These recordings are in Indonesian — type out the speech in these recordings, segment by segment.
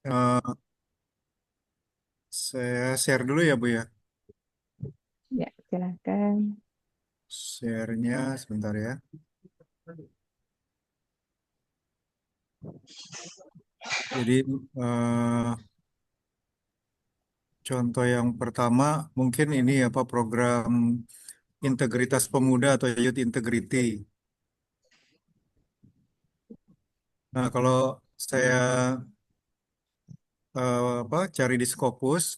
Eh, saya share dulu ya Bu ya. Ya, silakan. Share-nya sebentar ya. Jadi eh, contoh yang pertama mungkin ini apa program integritas pemuda atau Youth Integrity. Nah, kalau saya apa cari di Scopus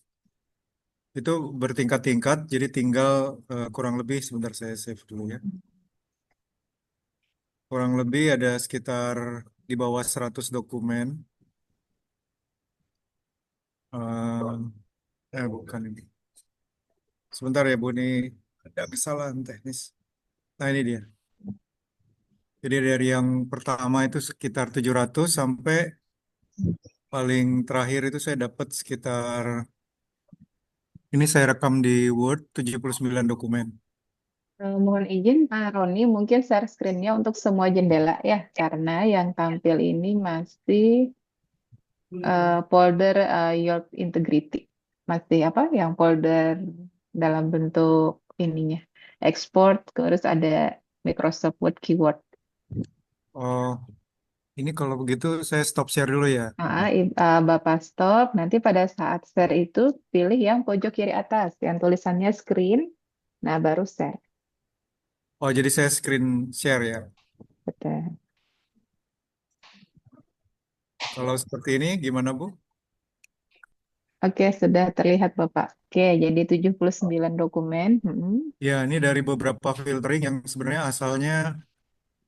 itu bertingkat-tingkat, jadi tinggal kurang lebih sebentar saya save dulu ya. Kurang lebih ada sekitar di bawah 100 dokumen. Bukan ini. Sebentar ya Bu, ini ada kesalahan teknis. Nah ini dia. Jadi dari yang pertama itu sekitar 700 sampai paling terakhir itu saya dapat sekitar, ini saya rekam di Word 79 dokumen. Mohon izin Pak Roni, mungkin share screen-nya untuk semua jendela ya, karena yang tampil ini masih folder Your Integrity. Masih apa? Yang folder dalam bentuk ininya. Export, terus ada Microsoft Word Keyword. Oh, ini kalau begitu saya stop share dulu ya. Bapak stop, nanti pada saat share itu pilih yang pojok kiri atas, yang tulisannya screen, nah baru share. Oh, jadi saya screen share ya. Betul. Kalau seperti ini gimana Bu? Oke, sudah terlihat Bapak. Oke, jadi 79 dokumen. Ya, ini dari beberapa filtering yang sebenarnya asalnya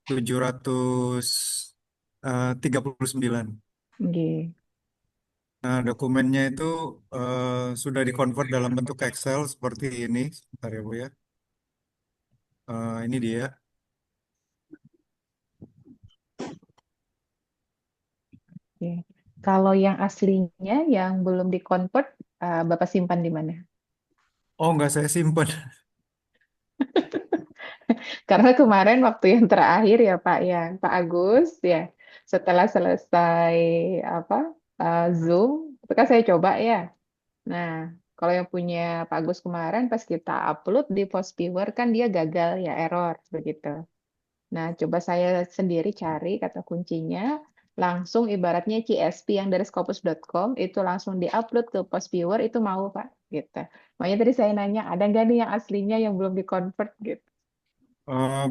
739. Oke, Nah, dokumennya itu sudah dikonvert dalam bentuk Excel seperti ini. Sebentar ya Bu ya. Ini dia. oke. Kalau yang aslinya yang belum dikonvert, Bapak simpan di mana? Oh, nggak saya simpan. Karena kemarin waktu yang terakhir ya Pak, ya Pak Agus, ya setelah selesai apa Zoom, itu kan saya coba ya. Nah, kalau yang punya Pak Agus kemarin pas kita upload di Postviewer kan dia gagal ya error begitu. Nah, coba saya sendiri cari kata kuncinya, langsung ibaratnya CSP yang dari scopus.com itu langsung diupload ke Postviewer itu mau Pak gitu. Makanya tadi saya nanya ada nggak nih yang aslinya yang belum dikonvert gitu.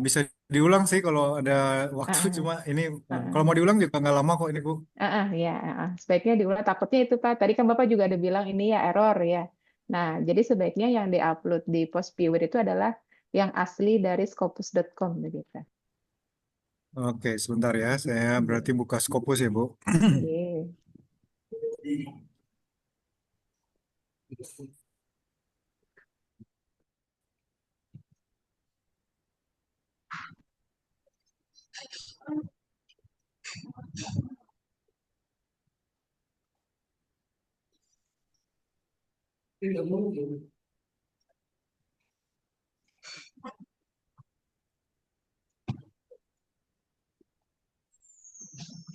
Bisa diulang sih kalau ada waktu. Ah, Cuma ini ah, kalau ah. mau diulang juga nggak lama kok ini Bu. Ya, sebaiknya diulang. Takutnya itu Pak. Tadi kan Bapak juga ada bilang ini ya error ya. Nah, jadi sebaiknya yang diupload di Postviewer itu adalah yang asli dari scopus.com begitu. Oke, sebentar ya. Saya berarti buka Scopus ya Bu. Oke.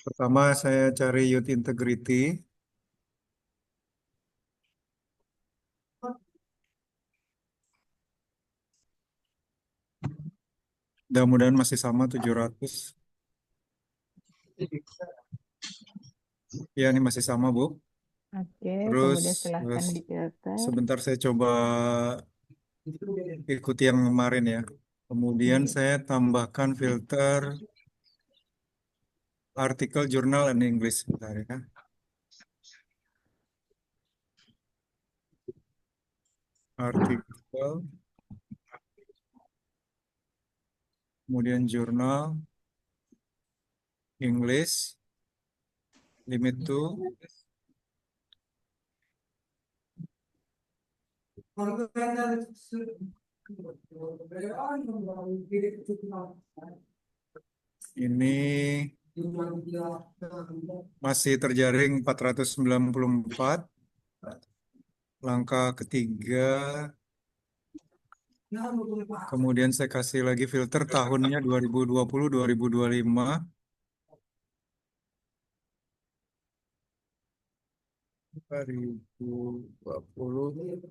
Pertama saya cari Youth Integrity. Mudah-mudahan masih sama 700. Ya, ini masih sama Bu. Oke, Terus, kemudian silahkan terus difilter. sebentar saya coba ikuti yang kemarin ya. Kemudian Oke. saya tambahkan filter artikel jurnal and English. Sebentar ya. Artikel, kemudian jurnal, English, limit to. Ini masih terjaring 494. Langkah ketiga, kemudian saya kasih lagi filter tahunnya 2020, 2025. 2020,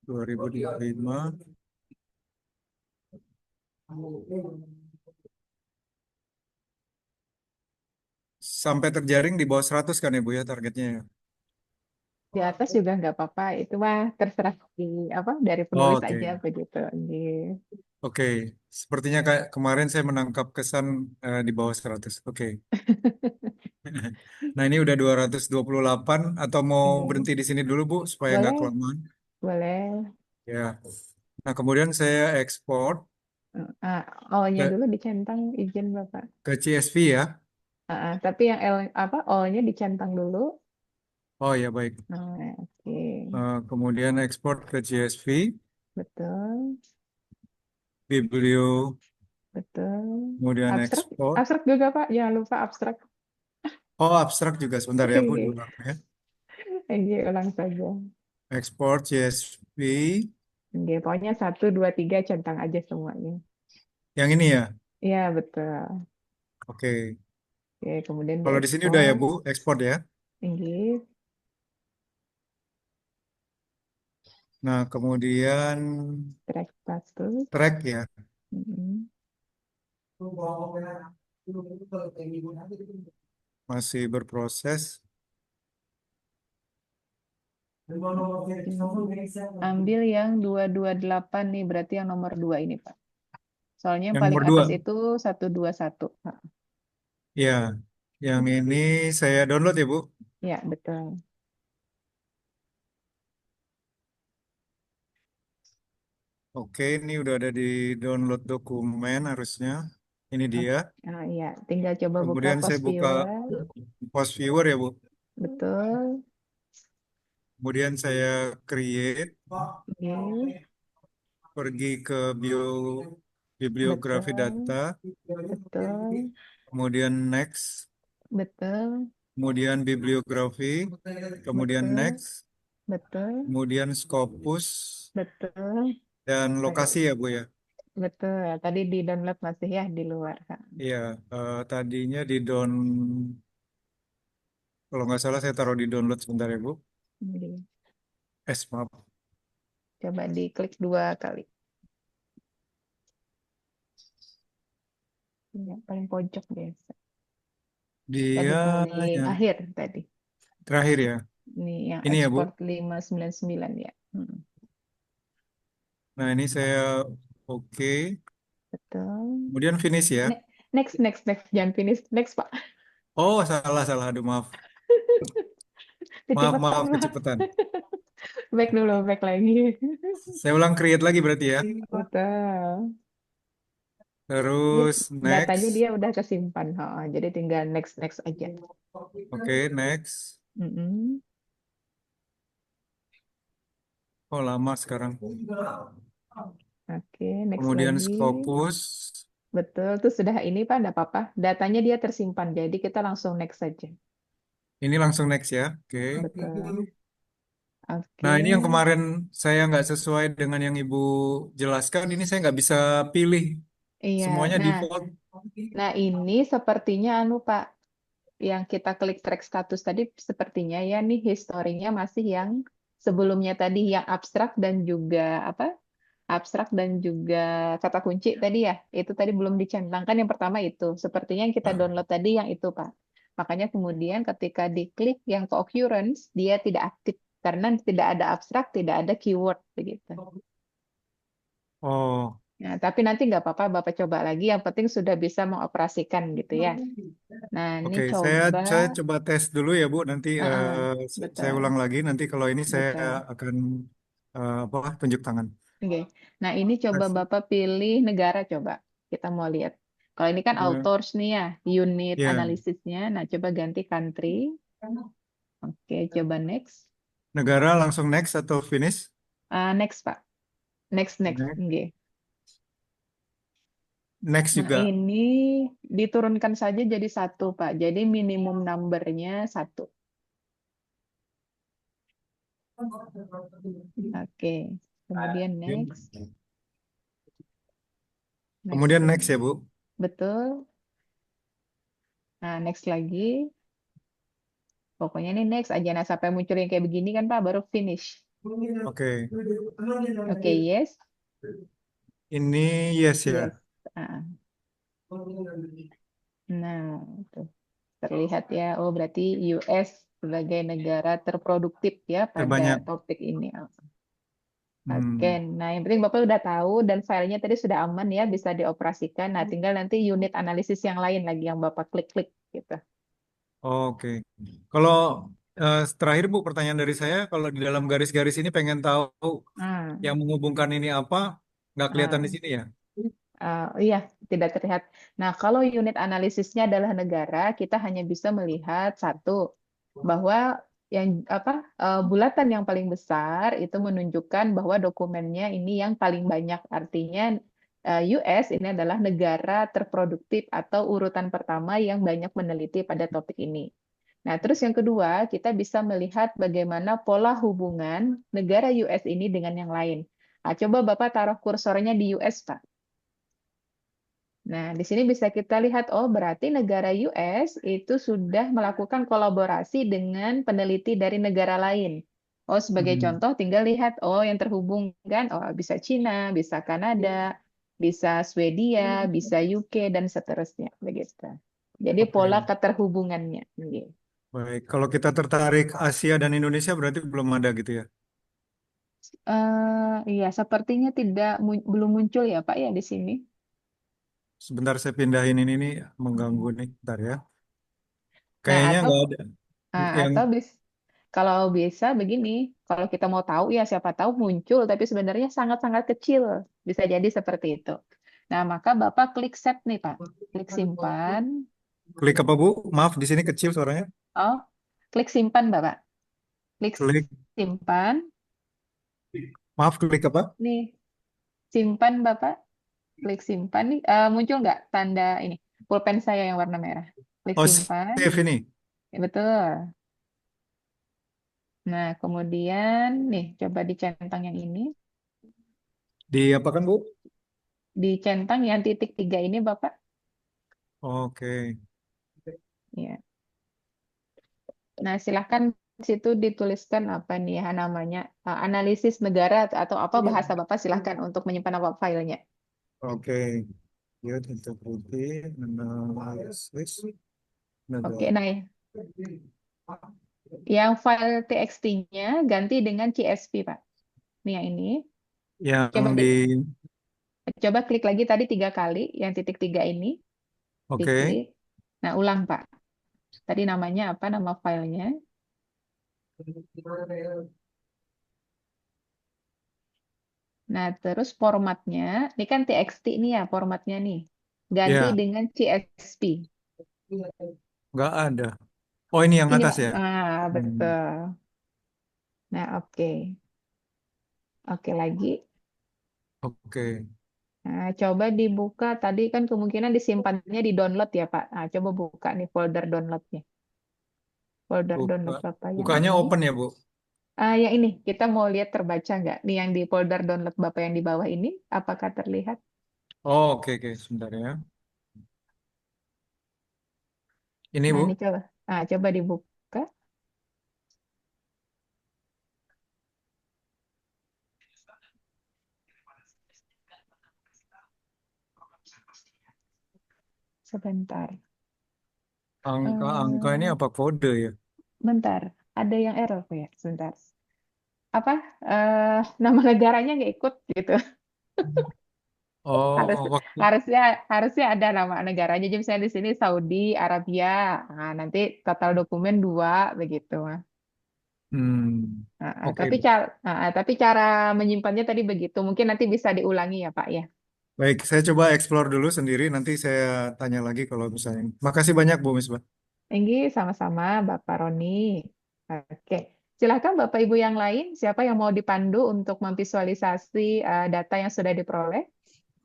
2025, sampai terjaring di bawah 100 kan ya Bu ya targetnya ya? Di atas juga nggak apa-apa, itu mah terserah di apa dari Oh, penulis aja oke. begitu. Nggih. Oke, sepertinya kayak kemarin saya menangkap kesan di bawah 100. Oke. Nah, ini udah 228 atau mau Nggih. berhenti di sini dulu Bu supaya nggak Boleh, kelamaan? boleh. Ya. Nah, kemudian saya ekspor Ah, O-nya ke dulu dicentang izin Bapak. CSV ya. Tapi yang L apa O-nya dicentang dulu. Oh ya baik. Nah, oke. Kemudian ekspor ke CSV, Betul, biblio, betul. kemudian Abstrak, ekspor. abstrak juga Pak. Jangan lupa abstrak. Oh, abstrak juga sebentar ya Bu, Oke, diulang ya. oke, ulang saja. Ekspor CSV, Oke, pokoknya satu, dua, tiga centang aja semuanya. yang ini ya. Iya, betul. Oke. Oke, kemudian Kalau di sini udah ya diekspor. Bu, ekspor ya. Oke, Nah, kemudian track status. track ya. Mm-mm. Masih berproses. Oke. Ambil yang 228 nih, berarti yang nomor 2 ini, Pak. Soalnya yang Yang paling nomor atas 2. itu 121, Pak. Ya, yang ini saya download ya Bu. Ya, betul. Oke, ini udah ada di download dokumen harusnya. Ini Ah, dia. iya, tinggal coba buka Kemudian saya post buka viewer. post viewer ya Bu. Betul. Kemudian saya create, Oke, pergi ke bibliografi betul. data, Betul. kemudian next, Betul. kemudian bibliografi, kemudian Betul. next, Betul. kemudian Scopus, Betul. dan lokasi Baik. ya Bu ya. Betul. Tadi di download masih ya di luar, Kak. Iya, tadinya di down, kalau nggak salah saya taruh di download sebentar ya Bu. Jadi, Maaf. coba diklik 2 kali. Ya, paling pojok biasa. Tadi Dia paling yang akhir tadi. terakhir ya. Ini yang Ini ya Bu. ekspor 599 ya. Nah ini saya oke. Betul. Kemudian finish ya. Next, next, next. Jangan finish. Next, Pak. Oh salah salah. Aduh maaf. Maaf Kecepatan, maaf Pak. kecepatan. Back dulu, back lagi. Saya ulang create lagi berarti ya. Betul. Ini Terus datanya next. dia udah kesimpan. Jadi tinggal next, next aja. Oke, next. Mm-mm. Oh, lama sekarang. Oke, next Kemudian lagi. Scopus. Betul, tuh sudah ini Pak, enggak apa-apa. Datanya dia tersimpan, jadi kita langsung next saja. Ini langsung next ya. Oke. Betul. Nah, Oke. ini yang kemarin saya nggak sesuai dengan yang Ibu jelaskan. Ini saya nggak bisa pilih. Iya, Semuanya nah, default. ini sepertinya anu Pak, yang kita klik track status tadi sepertinya ya nih historinya masih yang sebelumnya tadi yang abstrak dan juga apa? Abstrak dan juga kata kunci tadi ya. Itu tadi belum dicentangkan yang pertama itu. Sepertinya yang kita download tadi yang itu, Pak. Makanya kemudian ketika diklik yang ke occurrence, dia tidak aktif karena tidak ada abstrak, tidak ada keyword begitu. Oh, Nah, tapi nanti nggak apa-apa, Bapak coba lagi. Yang penting sudah bisa mengoperasikan gitu ya. Nah, ini oke. Saya coba. saya coba tes dulu ya, Bu. Nanti saya Betul, ulang lagi. Nanti kalau ini saya betul. akan apa tunjuk tangan. Oke. Nah, ini coba Tes. Bapak pilih negara coba. Kita mau lihat. Kalau ini kan Ya, authors nih ya, unit ya. analisisnya. Nah, coba ganti country. Oke, coba next. Negara langsung next atau finish? Next, Pak. Next, next. Next. Oke. Next Nah, juga. ini diturunkan saja jadi satu, Pak. Jadi minimum numbernya satu. Oke. Kemudian next. Next Kemudian next ya, lagi. Bu. Betul. Nah, next lagi. Pokoknya ini next aja. Nah, sampai muncul yang kayak begini kan Pak, baru finish. Oke. Oke, yes. Ini yes ya. Yes. Ah, nah, itu terlihat ya. Oh, berarti US sebagai negara terproduktif ya pada Terbanyak. topik ini. Oke, Hmm. nah yang penting Bapak udah tahu dan filenya tadi sudah aman ya, bisa dioperasikan. Nah, tinggal nanti unit analisis yang lain lagi yang Bapak klik-klik gitu. Oke. Kalau terakhir Bu, pertanyaan dari saya, kalau di dalam garis-garis ini pengen tahu yang Hmm. menghubungkan ini apa, nggak kelihatan di Ah. sini ya? Iya, tidak terlihat. Nah, kalau unit analisisnya adalah negara, kita hanya bisa melihat satu, bahwa yang apa bulatan yang paling besar itu menunjukkan bahwa dokumennya ini yang paling banyak. Artinya US ini adalah negara terproduktif atau urutan pertama yang banyak meneliti pada topik ini. Nah, terus yang kedua, kita bisa melihat bagaimana pola hubungan negara US ini dengan yang lain. Nah, coba Bapak taruh kursornya di US, Pak. Nah, di sini bisa kita lihat, oh berarti negara US itu sudah melakukan kolaborasi dengan peneliti dari negara lain. Oh, sebagai Hmm. contoh, tinggal lihat, oh yang terhubung kan, oh bisa Cina, bisa Kanada, bisa Swedia, bisa UK, dan seterusnya. Begitu. Jadi pola Oke. keterhubungannya. Begitu. Baik. Kalau kita tertarik Asia dan Indonesia berarti belum ada gitu ya? Iya, sepertinya tidak belum muncul ya Pak ya di sini. Sebentar saya pindahin ini nih, mengganggu nih. Bentar ya. Nah, Kayaknya atau nggak ada yang. atau kalau bisa begini, kalau kita mau tahu ya siapa tahu muncul, tapi sebenarnya sangat-sangat kecil. Bisa jadi seperti itu. Nah, maka Bapak klik save nih, Pak. Klik simpan. Klik apa Bu? Maaf, di sini kecil suaranya. Oh, klik simpan, Bapak. Klik Klik. simpan. Maaf, klik apa? Nih, simpan, Bapak. Klik simpan nih. Muncul nggak tanda ini? Pulpen saya yang warna merah. Klik Oh, simpan. save ini. Ya, betul. Nah, kemudian nih, coba dicentang yang ini. Di apa kan Bu? Dicentang yang titik tiga ini, Bapak. Oke. Ya. Nah, silahkan di situ dituliskan apa nih ya namanya analisis negara atau apa bahasa Bapak silahkan untuk menyimpan apa filenya. Oke. Youth Integrity Analysis Oke, Negara. nah yang file TXT-nya ganti dengan CSV, Pak. Nih yang ini. Yang Coba di. coba klik lagi tadi tiga kali yang titik tiga ini, Oke. diklik. Nah, ulang, Pak. Tadi namanya apa nama filenya? Nah, terus formatnya, ini kan TXT nih ya formatnya nih. Ganti Ya, dengan CSV. nggak ada. Oh, ini yang Ini, atas Pak. ya? Hmm. Betul. Nah, oke. Oke, lagi. Oke. Nah, coba dibuka. Tadi kan kemungkinan disimpannya di download ya, Pak. Nah, coba buka nih folder downloadnya. Folder Buka. download Bapak yang Bukanya ini. open ya, Bu? Yang ini, kita mau lihat terbaca nggak? Nih yang di folder download Bapak yang di bawah ini, apakah terlihat? Oh, oke, oke. Sebentar ya. Ini, Nah, ini Bu. coba. Nah, coba dibuka. Sebentar. Angka-angka ini Eh, apa kode ya? bentar. Ada yang error, Pak ya? Sebentar. Apa? Nama negaranya nggak ikut gitu. Harus Oh, waktu. harusnya harusnya ada nama negaranya. Jadi misalnya di sini Saudi Arabia. Nah, nanti total dokumen dua begitu. Hmm. Oke, Bu. Tapi cara menyimpannya tadi begitu. Mungkin nanti bisa diulangi ya Pak ya. Baik, saya coba explore dulu sendiri. Nanti saya tanya lagi kalau misalnya. Makasih banyak, Bu Misbah. Tinggi sama-sama Bapak Roni. Oke. Silakan Bapak Ibu yang lain. Siapa yang mau dipandu untuk memvisualisasi data yang sudah diperoleh?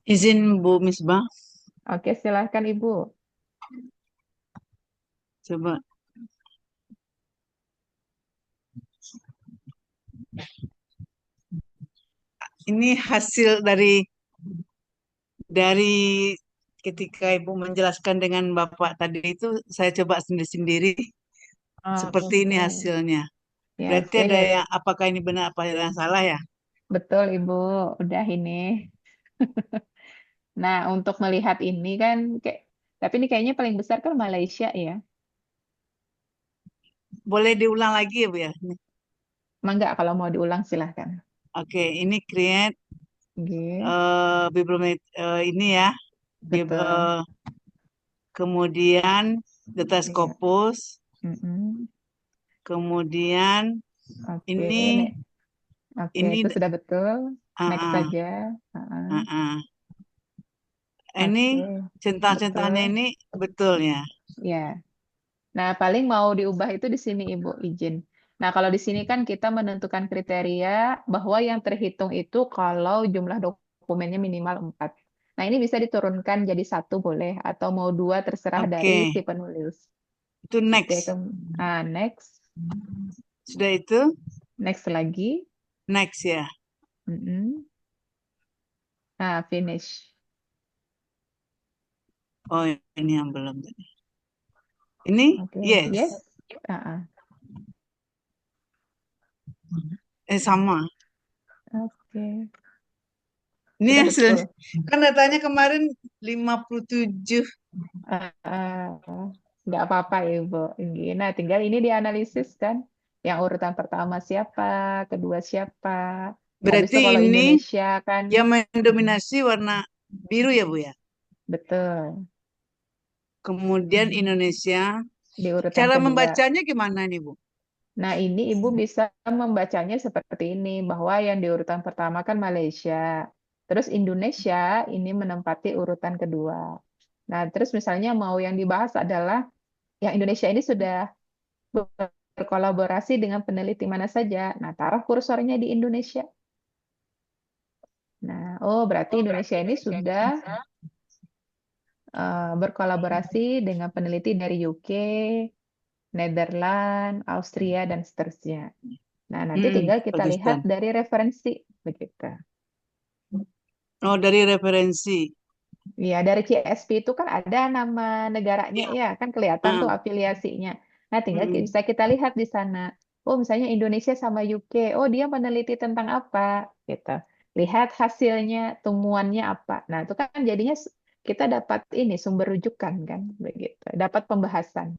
Izin Bu Misbah, Oke, silakan Ibu. coba ini hasil dari ketika Ibu menjelaskan dengan Bapak tadi itu saya coba sendiri-sendiri. seperti ini Oke. hasilnya. Ya, Berarti ada sip. yang apakah ini benar apa yang salah ya? Betul, Ibu. Udah ini. Nah, untuk melihat ini kan kayak tapi ini kayaknya paling besar kan Malaysia ya. Boleh diulang lagi ya Bu ya? Enggak kalau mau diulang silahkan. Oke, ini create Oke, bibliomet ini ya. betul. Kemudian data Iya. Scopus, Mm-mm. kemudian Oke, ini oke, ini itu sudah betul. Next ah, saja. Ah, ah, ah. Ini oke, centang-centangnya betul. ini betul ya. Ya. Nah, paling mau diubah itu di sini, Ibu, izin. Nah, kalau di sini kan kita menentukan kriteria bahwa yang terhitung itu kalau jumlah dokumennya minimal 4. Nah, ini bisa diturunkan jadi satu boleh, atau mau dua terserah dari Oke, si penulis. itu Oke, next. next. Sudah itu Next lagi. next ya. Mm-mm. Nah, finish. Oh, ini yang belum tadi. Ini Oke, yes. yes. Ah, Sama. Oke, Ini sudah hasilnya. betul. Kan datanya kemarin 57. Ah, nggak apa-apa Ibu. Nah, tinggal ini dianalisis kan. Yang urutan pertama siapa, kedua siapa. Habis Berarti itu kalau ini Indonesia kan, yang mendominasi warna biru ya Bu ya. betul, Kemudian Indonesia. di urutan Cara kedua. membacanya gimana nih Bu? Nah, ini Ibu bisa membacanya seperti ini, bahwa yang di urutan pertama kan Malaysia. Terus Indonesia ini menempati urutan kedua. Nah, terus misalnya mau yang dibahas adalah yang Indonesia ini sudah berkolaborasi dengan peneliti mana saja. Nah, taruh kursornya di Indonesia. Nah, oh berarti Indonesia ini sudah berkolaborasi dengan peneliti dari UK, Netherlands, Austria, dan seterusnya. Nah, nanti tinggal kita lihat Pakistan. dari referensi, begitu. Oh, dari referensi. Ya, dari CSP itu kan ada nama negaranya Ya. ya, kan kelihatan Ah, tuh afiliasinya. Nah, tinggal mm. bisa kita lihat di sana. Oh, misalnya Indonesia sama UK. Oh, dia meneliti tentang apa? Gitu. Lihat hasilnya, temuannya apa. Nah, itu kan jadinya kita dapat ini sumber rujukan kan, begitu. Dapat pembahasan.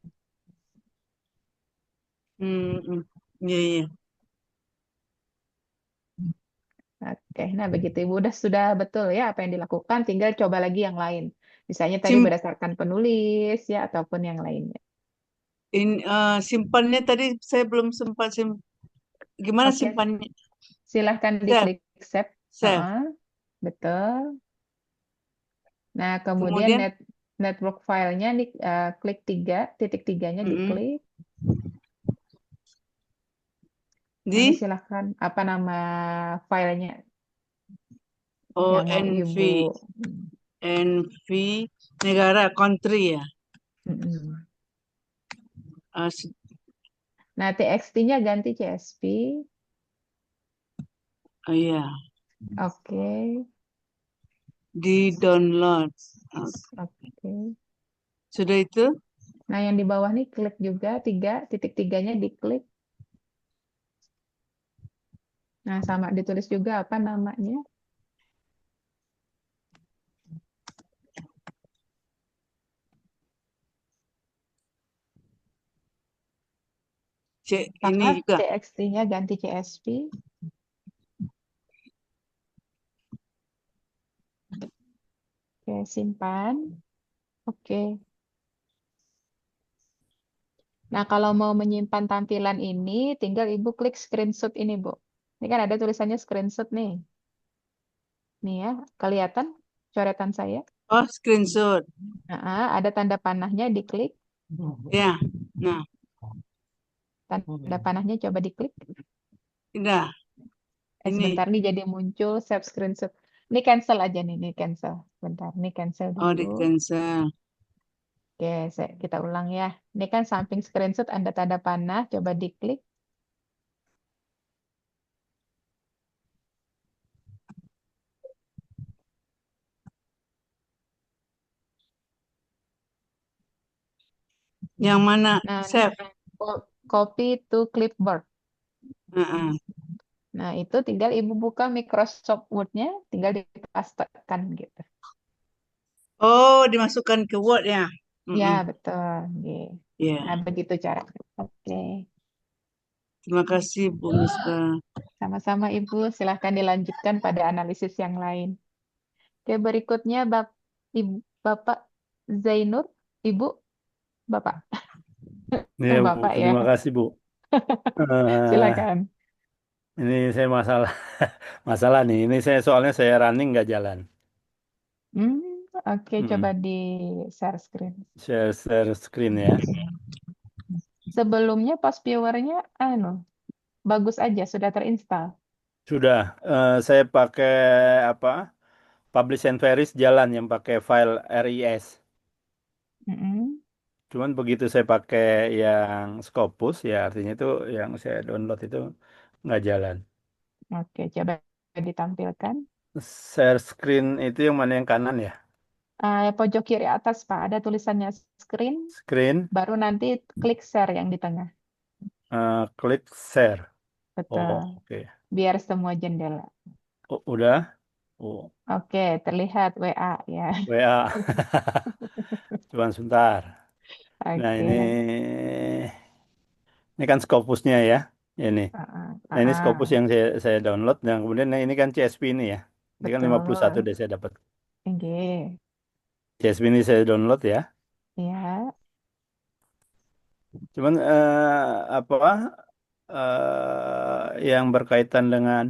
Mm, mm. Iya, iya. Oke, nah begitu Ibu sudah betul ya apa yang dilakukan, tinggal coba lagi yang lain. Misalnya tadi Sim, berdasarkan penulis ya ataupun yang lainnya. simpannya tadi saya belum sempat gimana Oke, simpannya? silahkan Save, diklik save. save. Betul. Nah, kemudian Kemudian network filenya klik tiga, titik tiganya mm-mm, diklik. Nah, ini di silahkan apa nama filenya yang mau Ibu. ONV, NV negara country ya. Mm-mm. Ah, Nah, TXT-nya ganti CSV. oh, iya, Oke, di download. Ah, oke. sudah itu? Nah, yang di bawah nih klik juga tiga, titik tiganya diklik. Nah, sama ditulis juga apa namanya. Cek ini Sama juga. TXT-nya ganti CSV. Oke, simpan. Oke. Nah, kalau mau menyimpan tampilan ini, tinggal Ibu klik screenshot ini, Bu. Ini kan ada tulisannya screenshot nih. Nih ya, kelihatan coretan saya. Oh, screenshot. Nah, ada tanda panahnya, diklik. Ya, nah, Tanda panahnya coba diklik. udah. Ini, Sebentar nih jadi muncul save screenshot. Ini cancel aja nih, ini cancel. Bentar, ini cancel oh dulu. di cancel. Oke, kita ulang ya. Ini kan samping screenshot ada tanda panah, coba diklik. Yang mana? Nah, Save. oh, copy to clipboard. Heeh. Nah, itu tinggal Ibu buka Microsoft Word-nya, tinggal dipastekan gitu. Oh, dimasukkan ke Word ya. Ya, Mm-mm. betul. Oke. Nah, Ya, begitu cara. Oke. terima kasih Bu Misbah. Sama-sama Ibu, silahkan dilanjutkan pada analisis yang lain. Oke, berikutnya Ibu, Bapak Zainur, Ibu, Bapak, Ya, Bu, Bapak ya, terima kasih, Bu. Eh, silakan. ini saya masalah masalah nih. Ini saya soalnya saya running nggak jalan. Hmm, oke, coba Mm-mm. di share screen. Share screen ya. Sebelumnya post viewernya, bagus aja, sudah terinstall. Sudah. Saya pakai apa? Publish and Fairies jalan yang pakai file RIS. Mm-mm. Cuman begitu saya pakai yang Scopus ya artinya itu yang saya download itu nggak jalan. Oke, coba ditampilkan. Share screen itu yang mana yang kanan ya? Pojok kiri atas, Pak, ada tulisannya screen, Screen, baru nanti klik share yang di tengah. klik share. Betul, Oh, oke. biar semua jendela. Oh, udah. Oh, Oke, terlihat WA ya. WA. Cuman sebentar. Nah, Oke. ini kan Scopusnya ya. Ini. Nah, ini Scopus yang saya download. Dan kemudian nah, ini kan CSV ini ya. Ini kan 51 Betul. deh saya dapat. Oke. CSV ini saya download ya. Ya, Cuman apa yang berkaitan dengan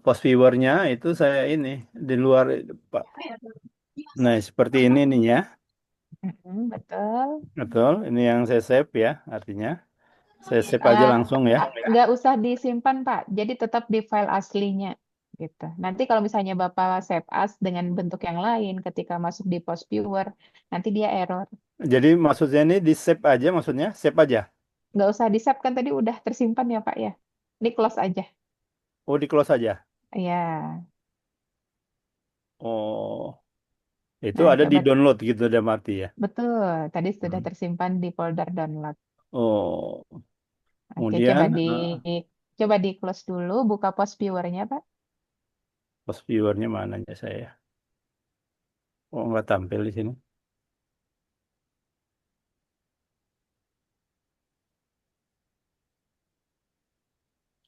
post viewernya itu saya ini di luar Pak. Nah, seperti ini nih ya. betul. Betul. Ini yang saya save ya. Artinya saya save aja Eh, langsung ya. nggak usah disimpan, Pak. Jadi tetap di file aslinya gitu. Nanti kalau misalnya Bapak save as dengan bentuk yang lain ketika masuk di post viewer, nanti dia error. Jadi maksudnya ini di save aja maksudnya save aja. Nggak usah di save kan tadi udah tersimpan ya, Pak ya. Ini close aja. Oh, di close aja. Ya. Oh, itu Nah, ada di coba download gitu udah mati ya. betul. Tadi sudah Hmm. tersimpan di folder download. Oh, Oke, kemudian coba di close dulu, buka post viewernya, Pak. post viewernya mana ya saya? Oh, nggak tampil di sini.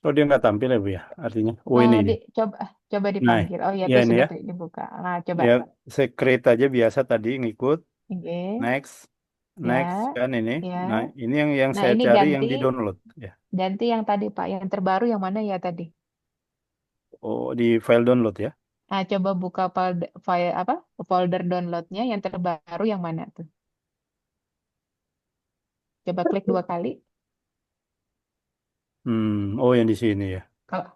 Oh, dia nggak tampil ya, Bu ya? Artinya, oh Eh, ini di, dia. coba coba Nah, dipanggil. Oh ya, ya itu ini sudah ya. dibuka. Nah, coba. Ya, saya create aja biasa tadi ngikut. Oke, Next, next ya, kan ini. Nah, ya. ini yang Nah, saya ini cari yang ganti di download ya. ganti yang tadi, Pak. Yang terbaru yang mana ya tadi? Oh, di file download ya. Nah, coba buka file apa? Folder downloadnya yang terbaru yang mana tuh? Coba klik 2 kali. Oh yang di sini ya. Kalau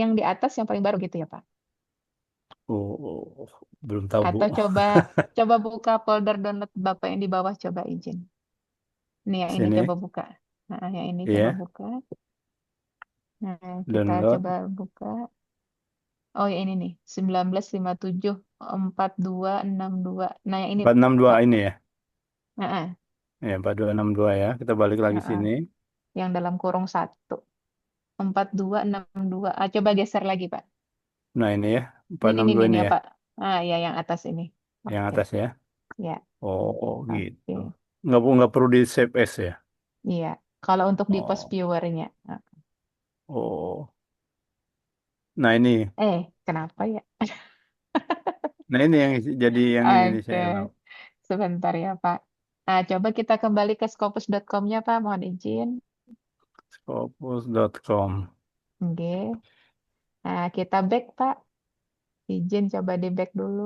yang di atas yang paling baru gitu ya, Pak? Oh, belum tahu Bu. Atau coba coba buka folder download Bapak yang di bawah, coba izin. Nih yang ini Sini, coba buka. Nah, yang ini coba ya, buka. Nah, kita download. coba buka. Oh, ya ini nih. 1957 4262. Nah, yang ini 462 Pak. ini ya. Heeh, Ya, 4262 ya. Kita balik lagi heeh. sini. Yang dalam kurung 1. 4262. Coba geser lagi, Pak. Nah, ini ya. Ini 462 nih, ini nih ya. Pak. Ya yang atas ini. Yang Oke, atas ya. ya. Oh, gitu. Oke. Nggak perlu di save as ya. Iya. Kalau untuk di post Oh, viewernya. oh. Nah, ini. Kenapa ya? Nah, ini yang jadi yang ini Oke. saya mau. Sebentar ya, Pak. Nah, coba kita kembali ke scopus.com-nya, Pak. Mohon izin. Scopus.com. Oke. Nah, kita back, Pak. Izin coba di back dulu.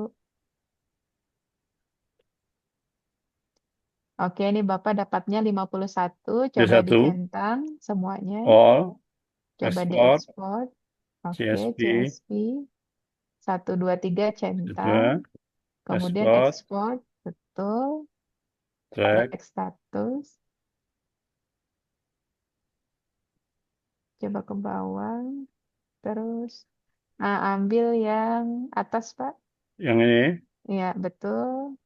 Oke, ini Bapak dapatnya 51. Di Coba satu. dicentang semuanya. All. Coba Export. diekspor. Oke, CSV. CSV. 1, 2, 3 centang. Sudah. Kemudian Export. ekspor. Betul. Track. Back status. Coba ke bawah. Terus. Nah, ambil yang atas, Pak. Yang ini. Ya, betul.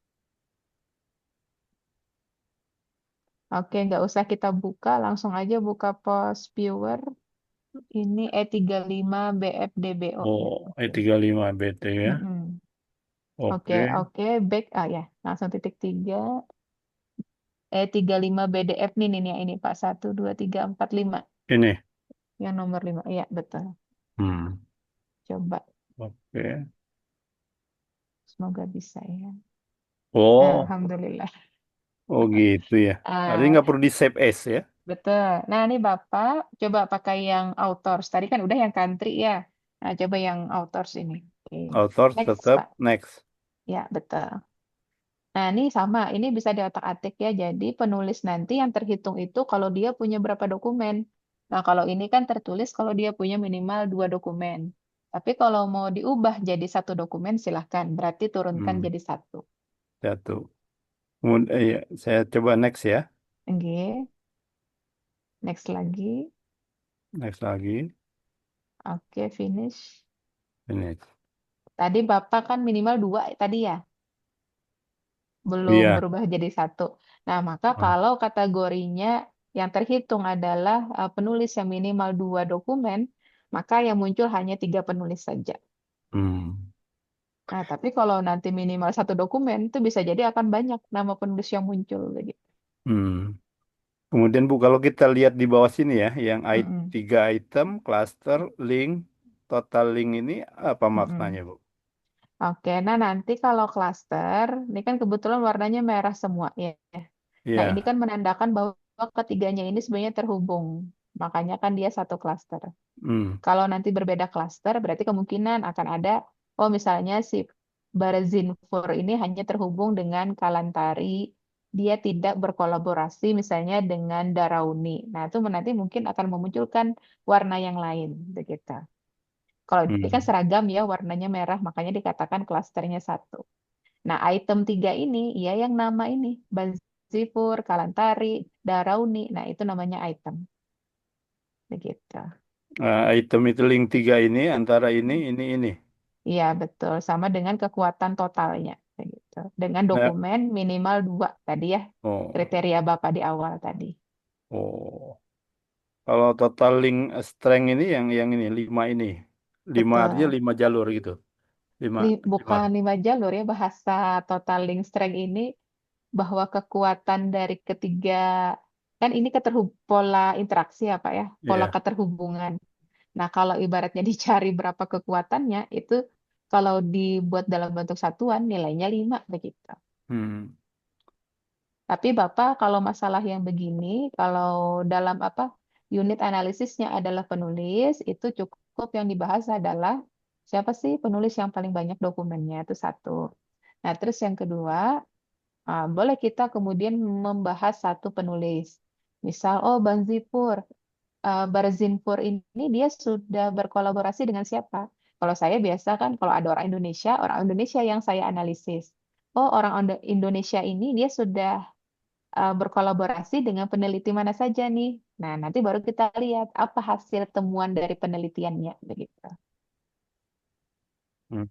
Oke, nggak usah kita buka, langsung aja buka post viewer. Ini E35 BFDBO ya. Oh, Oke. E35 BT ya. Mm-mm. Oke, Oke. oke, back ya. Langsung titik 3. E35 BDF nih ya ini Pak. 1, 2, 3, 4, 5. Ini. Yang nomor 5. Iya, betul. Hmm. Coba. Oke. Semoga bisa ya. Oh, Alhamdulillah. oh gitu ya. Artinya Ah, nggak perlu di save as ya. betul. Nah, ini Bapak coba pakai yang authors. Tadi kan udah yang country ya. Nah, coba yang authors ini. Oke. Authors Next, tetap Pak. next. Ya, betul. Nah, ini sama. Ini bisa diotak-atik ya. Jadi penulis nanti yang terhitung itu kalau dia punya berapa dokumen. Nah, kalau ini kan tertulis kalau dia punya minimal 2 dokumen. Tapi kalau mau diubah jadi 1 dokumen, silahkan. Berarti turunkan Hmm. jadi 1. Satu. Kemudian ya, saya coba next ya. Oke. Next lagi. Next lagi. Oke, finish. Finish. Tadi Bapak kan minimal 2 tadi ya. Belum Iya. berubah jadi 1. Nah, maka Ah. kalau kategorinya yang terhitung adalah penulis yang minimal 2 dokumen, maka yang muncul hanya 3 penulis saja. Hmm. Nah, tapi kalau nanti minimal 1 dokumen, itu bisa jadi akan banyak nama penulis yang muncul begitu. Hmm. Kemudian Bu, kalau kita lihat di bawah sini ya, yang Mm-mm, 3 item, cluster, link, total link ini apa mm-mm. maknanya Bu? Oke, nah nanti kalau klaster, ini kan kebetulan warnanya merah semua ya. Nah, ini Iya. kan menandakan bahwa ketiganya ini sebenarnya terhubung. Makanya kan dia 1 klaster. Hmm. Kalau nanti berbeda klaster, berarti kemungkinan akan ada, oh misalnya si Barazinfor ini hanya terhubung dengan Kalantari, dia tidak berkolaborasi misalnya dengan Darauni. Nah, itu nanti mungkin akan memunculkan warna yang lain, begitu. Kalau ini kan Hmm. seragam ya, warnanya merah, makanya dikatakan klasternya 1. Nah, item 3 ini, ya yang nama ini, Banzipur, Kalantari, Darauni, nah itu namanya item, begitu. Item itu link 3 ini antara ini. Iya, betul. Sama dengan kekuatan totalnya. Kayak gitu. Dengan Nah, dokumen minimal 2 tadi ya. oh, Kriteria Bapak di awal tadi. oh. Kalau total link strength ini yang ini 5 ini. 5 artinya Betul. 5 jalur gitu. 5 5. Bukan 5 jalur ya. Bahasa total link strength ini bahwa kekuatan dari ketiga, kan ini pola interaksi ya Pak ya. Pola Iya. keterhubungan. Nah, kalau ibaratnya dicari berapa kekuatannya, itu kalau dibuat dalam bentuk satuan, nilainya 5 begitu. Hmm. Tapi Bapak kalau masalah yang begini, kalau dalam unit analisisnya adalah penulis, itu cukup yang dibahas adalah siapa sih penulis yang paling banyak dokumennya, itu 1. Nah, terus yang kedua, boleh kita kemudian membahas 1 penulis. Misal, oh Barzinpur ini dia sudah berkolaborasi dengan siapa? Kalau saya biasa kan, kalau ada orang Indonesia yang saya analisis. Oh, Indonesia ini dia sudah berkolaborasi dengan peneliti mana saja nih. Nah, nanti baru kita lihat apa hasil temuan dari penelitiannya begitu. Hmm.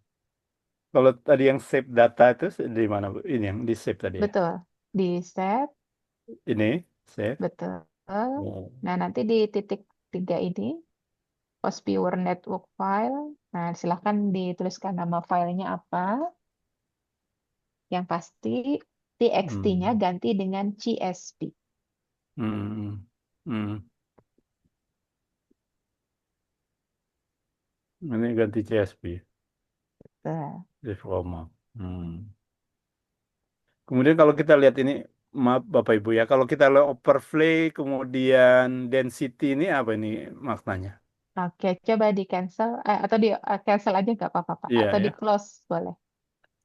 Kalau tadi yang save data itu di mana Bu? Ini yang di save tadi ya. Betul. Di save, Ini save. betul. Oh. Nah, nanti di titik 3 ini, post viewer network file. Nah, silahkan dituliskan nama filenya apa. Yang pasti TXT-nya Hmm. ganti dengan CSV. Hmm. Hmm. Ini ganti CSV. Nah, Diploma. Hmm. Kemudian kalau kita lihat ini, maaf Bapak Ibu ya, kalau kita lihat overlay kemudian density ini apa ini maknanya? oke, coba di cancel atau di cancel aja nggak apa-apa Pak. Iya Atau di ya, close boleh.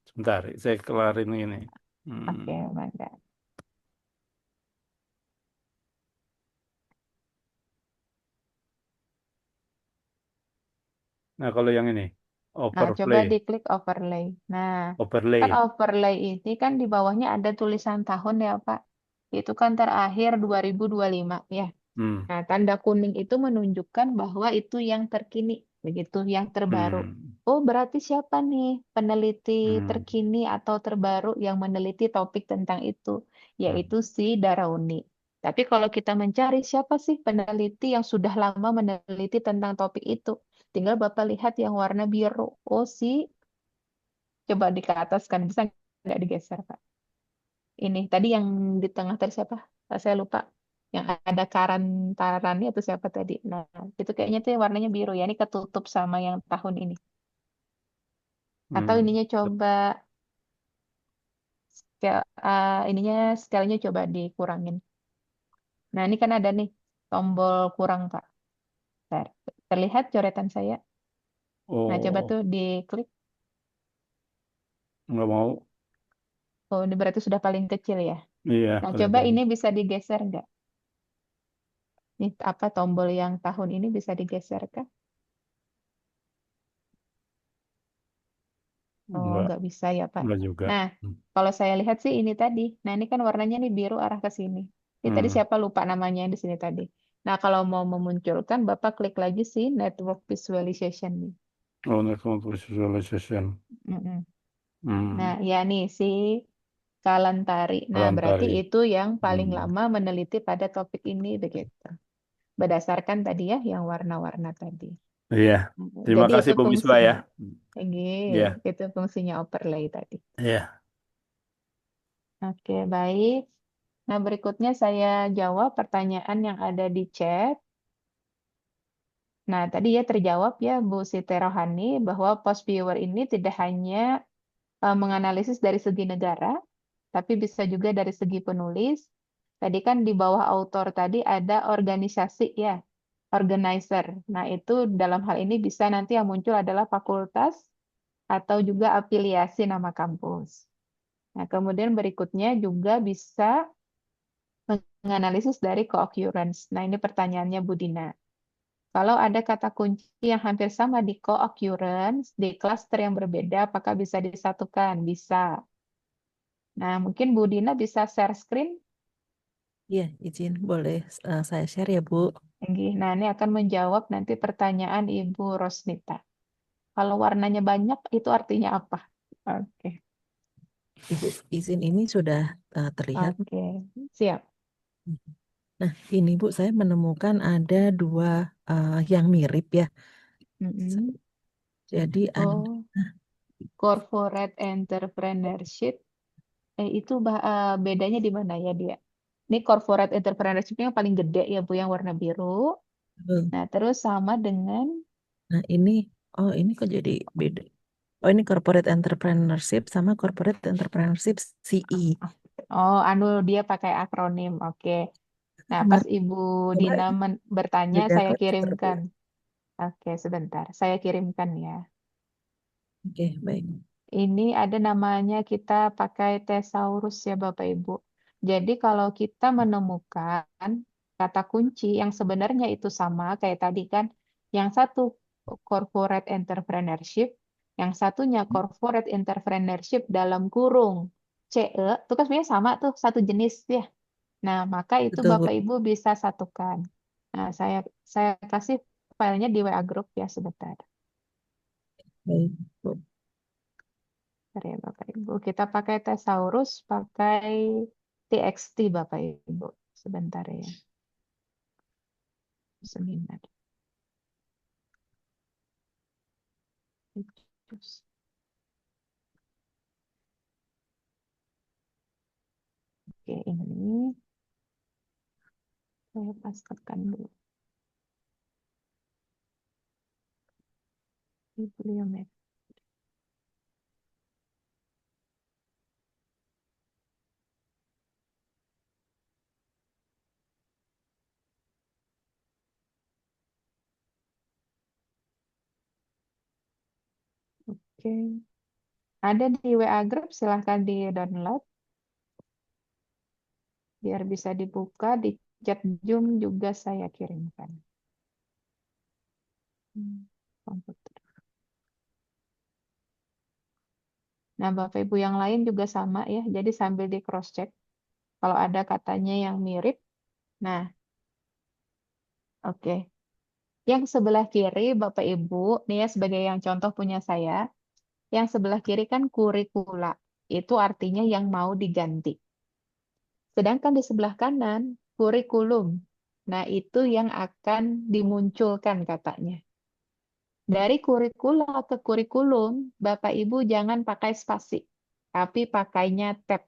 sebentar, saya kelarin ini. Oke, Hmm. mangga. Nah kalau yang ini, Nah, coba overlay, diklik overlay. Nah, kan overlay. overlay ini kan di bawahnya ada tulisan tahun ya, Pak. Itu kan terakhir 2025 ya. Hmm. Nah, tanda kuning itu menunjukkan bahwa itu yang terkini, begitu, yang terbaru. Hmm. Oh, berarti siapa nih peneliti Hmm. terkini atau terbaru yang meneliti topik tentang itu, Hmm. yaitu si Darauni. Tapi kalau kita mencari siapa sih peneliti yang sudah lama meneliti tentang topik itu, tinggal Bapak lihat yang warna biru. Oh, coba di ke atas kan, bisa nggak digeser, Pak? Ini tadi yang di tengah tadi siapa? Saya lupa. Yang ada karan-karannya itu siapa tadi? Nah, itu kayaknya tuh yang warnanya biru ya. Ini ketutup sama yang tahun ini. Atau Hmm. ininya coba ininya scale-nya coba dikurangin. Nah, ini kan ada nih tombol kurang, Pak. Bentar. Terlihat coretan saya. Nah, coba Oh, tuh diklik. nggak mau. Oh, ini berarti sudah paling kecil ya. Iya, Nah, coba kelihatan. ini bisa digeser nggak? Nih, apa tombol yang tahun ini bisa digeser kah? Oh, Nggak, nggak bisa ya, Pak. nggak juga. Nah, Hmm. kalau saya lihat sih ini tadi. Nah, ini kan warnanya nih biru arah ke sini. Ini tadi Hmm. siapa lupa namanya yang di sini tadi. Nah, kalau mau memunculkan, Bapak klik lagi sih Network Visualization nih. Oh, network visualization. Mm-mm. Nah, Hmm. ya nih si Kalantari. Nah, berarti Lantari. itu yang paling Hmm. lama meneliti pada topik ini begitu. Berdasarkan tadi ya yang warna-warna tadi. Iya. Terima Jadi kasih itu Bung Misbah ya. fungsinya. Ini Iya. itu fungsinya overlay tadi. Iya. Oke, baik. Nah, berikutnya saya jawab pertanyaan yang ada di chat. Nah, tadi ya terjawab ya Bu Siti Rohani bahwa post viewer ini tidak hanya menganalisis dari segi negara, tapi bisa juga dari segi penulis. Tadi kan di bawah autor tadi ada organisasi ya, organizer. Nah, itu dalam hal ini bisa nanti yang muncul adalah fakultas atau juga afiliasi nama kampus. Nah, kemudian berikutnya juga bisa menganalisis dari co-occurrence. Nah, ini pertanyaannya Bu Dina. Kalau ada kata kunci yang hampir sama di co-occurrence, di klaster yang berbeda, apakah bisa disatukan? Bisa. Nah, mungkin Bu Dina bisa share screen. Iya, izin boleh saya share ya, Bu. Nah, ini akan menjawab nanti pertanyaan Ibu Rosnita. Kalau warnanya banyak, itu artinya apa? Oke, Ibu izin ini sudah terlihat. oke, siap. Nah, ini Bu, saya menemukan ada dua yang mirip ya. Mm-mm. Jadi Oh, corporate entrepreneurship. Itu bedanya di mana ya dia? Ini corporate entrepreneurship yang paling gede ya Bu, yang warna biru. Nah, terus sama dengan, nah ini kok jadi beda. Oh, ini corporate entrepreneurship sama corporate entrepreneurship CE. anu dia pakai akronim. Oke. Nah, pas Kemarin Ibu coba Dina bertanya, saya bedakan seperti kirimkan. Oke, sebentar. Saya kirimkan ya. Oke, baik. Ini ada namanya kita pakai thesaurus ya Bapak Ibu. Jadi kalau kita menemukan kata kunci yang sebenarnya itu sama kayak tadi kan, yang satu corporate entrepreneurship, yang satunya corporate entrepreneurship dalam kurung CE, itu kan sebenarnya sama tuh, satu jenis ya. Nah, maka itu Betul, Bu. Bapak Ibu bisa satukan. Nah, saya kasih filenya di WA Group ya sebentar. Baik, Bu. Bentar ya Bapak Ibu. Kita pakai Thesaurus, pakai TXT Bapak Ibu. Sebentar ya. Seminar. Oke, ini saya pastikan dulu. Bibliometri. Oke. Ada di WA Group, silahkan di-download. Biar bisa dibuka, di chat Zoom juga saya kirimkan. Komputer. Nah, Bapak Ibu yang lain juga sama ya. Jadi sambil di cross check kalau ada katanya yang mirip. Nah, oke. Yang sebelah kiri Bapak Ibu, nih ya sebagai yang contoh punya saya, yang sebelah kiri kan kurikula. Itu artinya yang mau diganti. Sedangkan di sebelah kanan kurikulum. Nah, itu yang akan dimunculkan katanya. Dari kurikula ke kurikulum, Bapak Ibu jangan pakai spasi, tapi pakainya tab.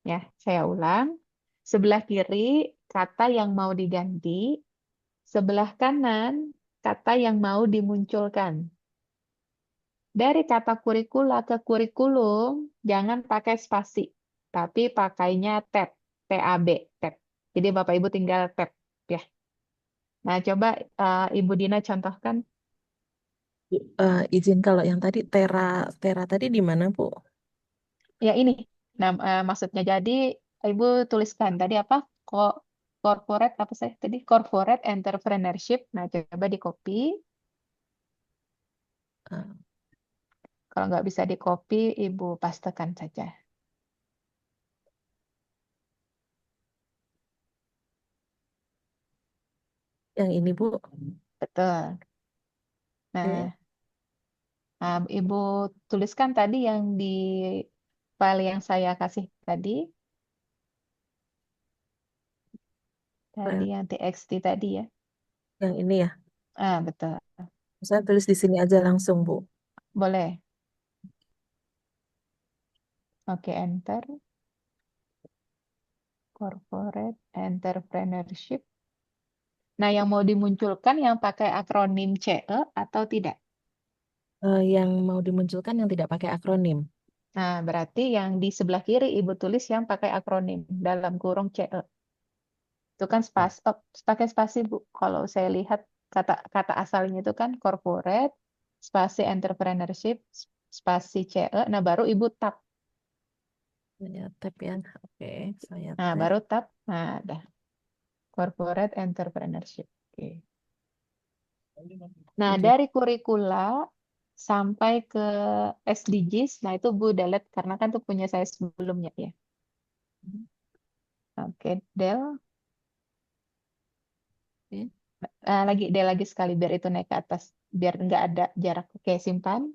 Ya, saya ulang. Sebelah kiri kata yang mau diganti, sebelah kanan kata yang mau dimunculkan. Dari kata kurikula ke kurikulum, jangan pakai spasi, tapi pakainya tab, TAB, tab. Jadi Bapak Ibu tinggal tab, ya. Nah, coba Ibu Dina contohkan. Izin kalau yang tadi Tera Tera tadi di mana, Bu? Ya ini. Nah, maksudnya jadi Ibu tuliskan tadi apa? Corporate apa sih tadi? Corporate entrepreneurship. Nah, coba di copy. Eh, Kalau nggak bisa di copy, Ibu pastekan saja. yang ini, Bu. Betul. Nah, Oke. Ibu tuliskan tadi yang di file yang saya kasih tadi. Tadi File yang TXT tadi ya. yang ini ya. Betul. Saya tulis di sini aja langsung, Bu. Boleh. Oke, enter. Corporate entrepreneurship. Nah, yang mau dimunculkan yang pakai akronim CE atau tidak? Yang mau dimunculkan yang tidak pakai akronim. Nah, berarti yang di sebelah kiri Ibu tulis yang pakai akronim dalam kurung CE. Itu kan pakai spasi, Bu. Kalau saya lihat kata asalnya itu kan corporate, spasi entrepreneurship, spasi CE. Nah, baru Ibu tab. Saya tab ya. Oke, saya Nah, tab. baru tab. Nah, dah. Corporate entrepreneurship. Oke. Nah, Oke. dari kurikula sampai ke SDGs, nah itu Bu delete karena kan itu punya saya sebelumnya ya. Oke, del. Oke. Lagi del lagi sekali biar itu naik ke atas, biar nggak ada jarak. Oke, simpan.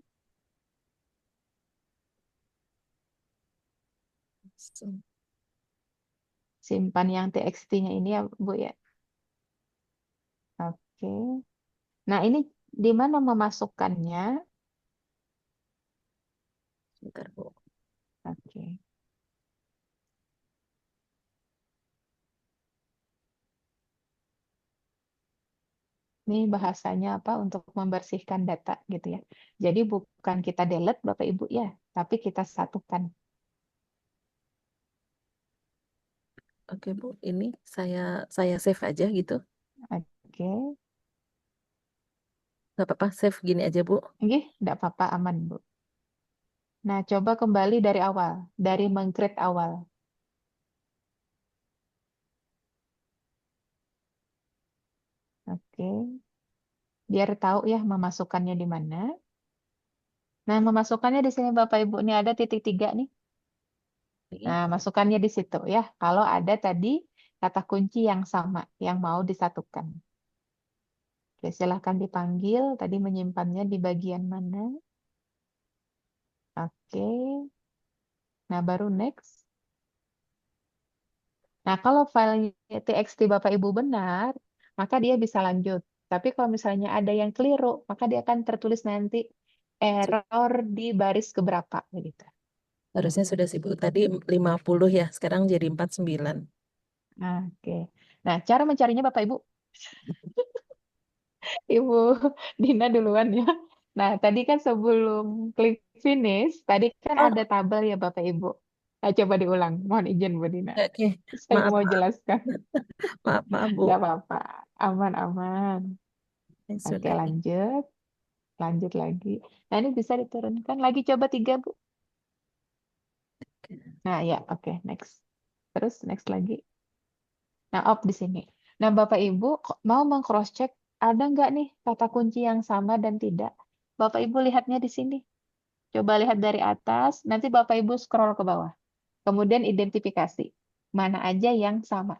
Langsung. Simpan yang TXT-nya ini ya Bu ya. Oke. Nah, ini di mana memasukkannya? Sebentar, Bu. Oke. Ini bahasanya apa untuk membersihkan data gitu ya. Jadi bukan kita delete Bapak Ibu ya, tapi kita satukan. Oke, Bu. Ini saya save aja gitu. Oke. Nggak apa-apa, save gini aja, Bu. Oke, enggak apa-apa, aman, Bu. Nah, coba kembali dari awal, dari meng-create awal. Oke, biar tahu ya memasukkannya di mana. Nah, memasukkannya di sini Bapak Ibu, ini ada titik 3 nih. Ini. Nah, masukkannya di situ ya. Kalau ada tadi kata kunci yang sama, yang mau disatukan. Oke, silahkan dipanggil, tadi menyimpannya di bagian mana. Oke, nah baru next. Nah, kalau filenya TXT Bapak Ibu benar, maka dia bisa lanjut. Tapi kalau misalnya ada yang keliru, maka dia akan tertulis nanti error di baris keberapa gitu. Harusnya sudah sih, Bu. Tadi 50 ya, sekarang jadi 49. Oke. Nah, cara mencarinya Bapak Ibu, Ibu Dina duluan ya. Nah, tadi kan sebelum klik finish, tadi kan Oh, ada tabel ya Bapak Ibu. Nah, coba diulang. Mohon izin Bu Dina. oke. Saya Maaf, mau jelaskan. maaf, Bu. Nggak apa-apa. Aman-aman. Oke, Sudah. lanjut. Lanjut lagi. Nah, ini bisa diturunkan lagi. Coba 3, Bu. Nah, ya, oke, next. Terus next lagi. Nah, off di sini. Nah, Bapak Ibu mau meng-cross check ada nggak nih kata kunci yang sama dan tidak? Bapak Ibu lihatnya di sini. Coba lihat dari atas, nanti Bapak Ibu scroll ke bawah. Kemudian identifikasi. Mana aja yang sama.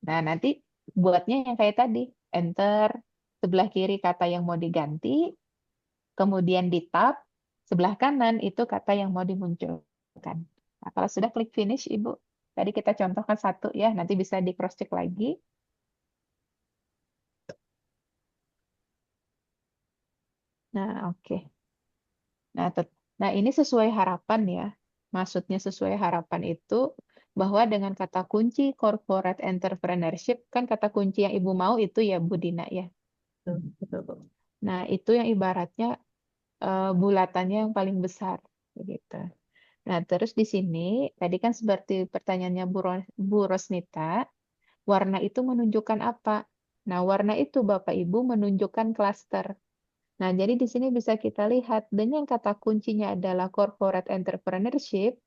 Nah, nanti buatnya yang kayak tadi. Enter, sebelah kiri kata yang mau diganti, kemudian di tab, sebelah kanan itu kata yang mau dimunculkan. Nah, kalau sudah klik finish, Ibu. Tadi kita contohkan satu ya, nanti bisa di cross check lagi. Nah, oke. Nah, ini sesuai harapan ya. Maksudnya sesuai harapan itu bahwa dengan kata kunci corporate entrepreneurship, kan kata kunci yang Ibu mau itu ya Bu Dina ya. Betul, betul. Nah, itu yang ibaratnya bulatannya yang paling besar begitu. Nah, terus di sini tadi kan seperti pertanyaannya Bu Rosnita, warna itu menunjukkan apa? Nah, warna itu Bapak Ibu menunjukkan klaster. Nah, jadi di sini bisa kita lihat dengan kata kuncinya adalah corporate entrepreneurship.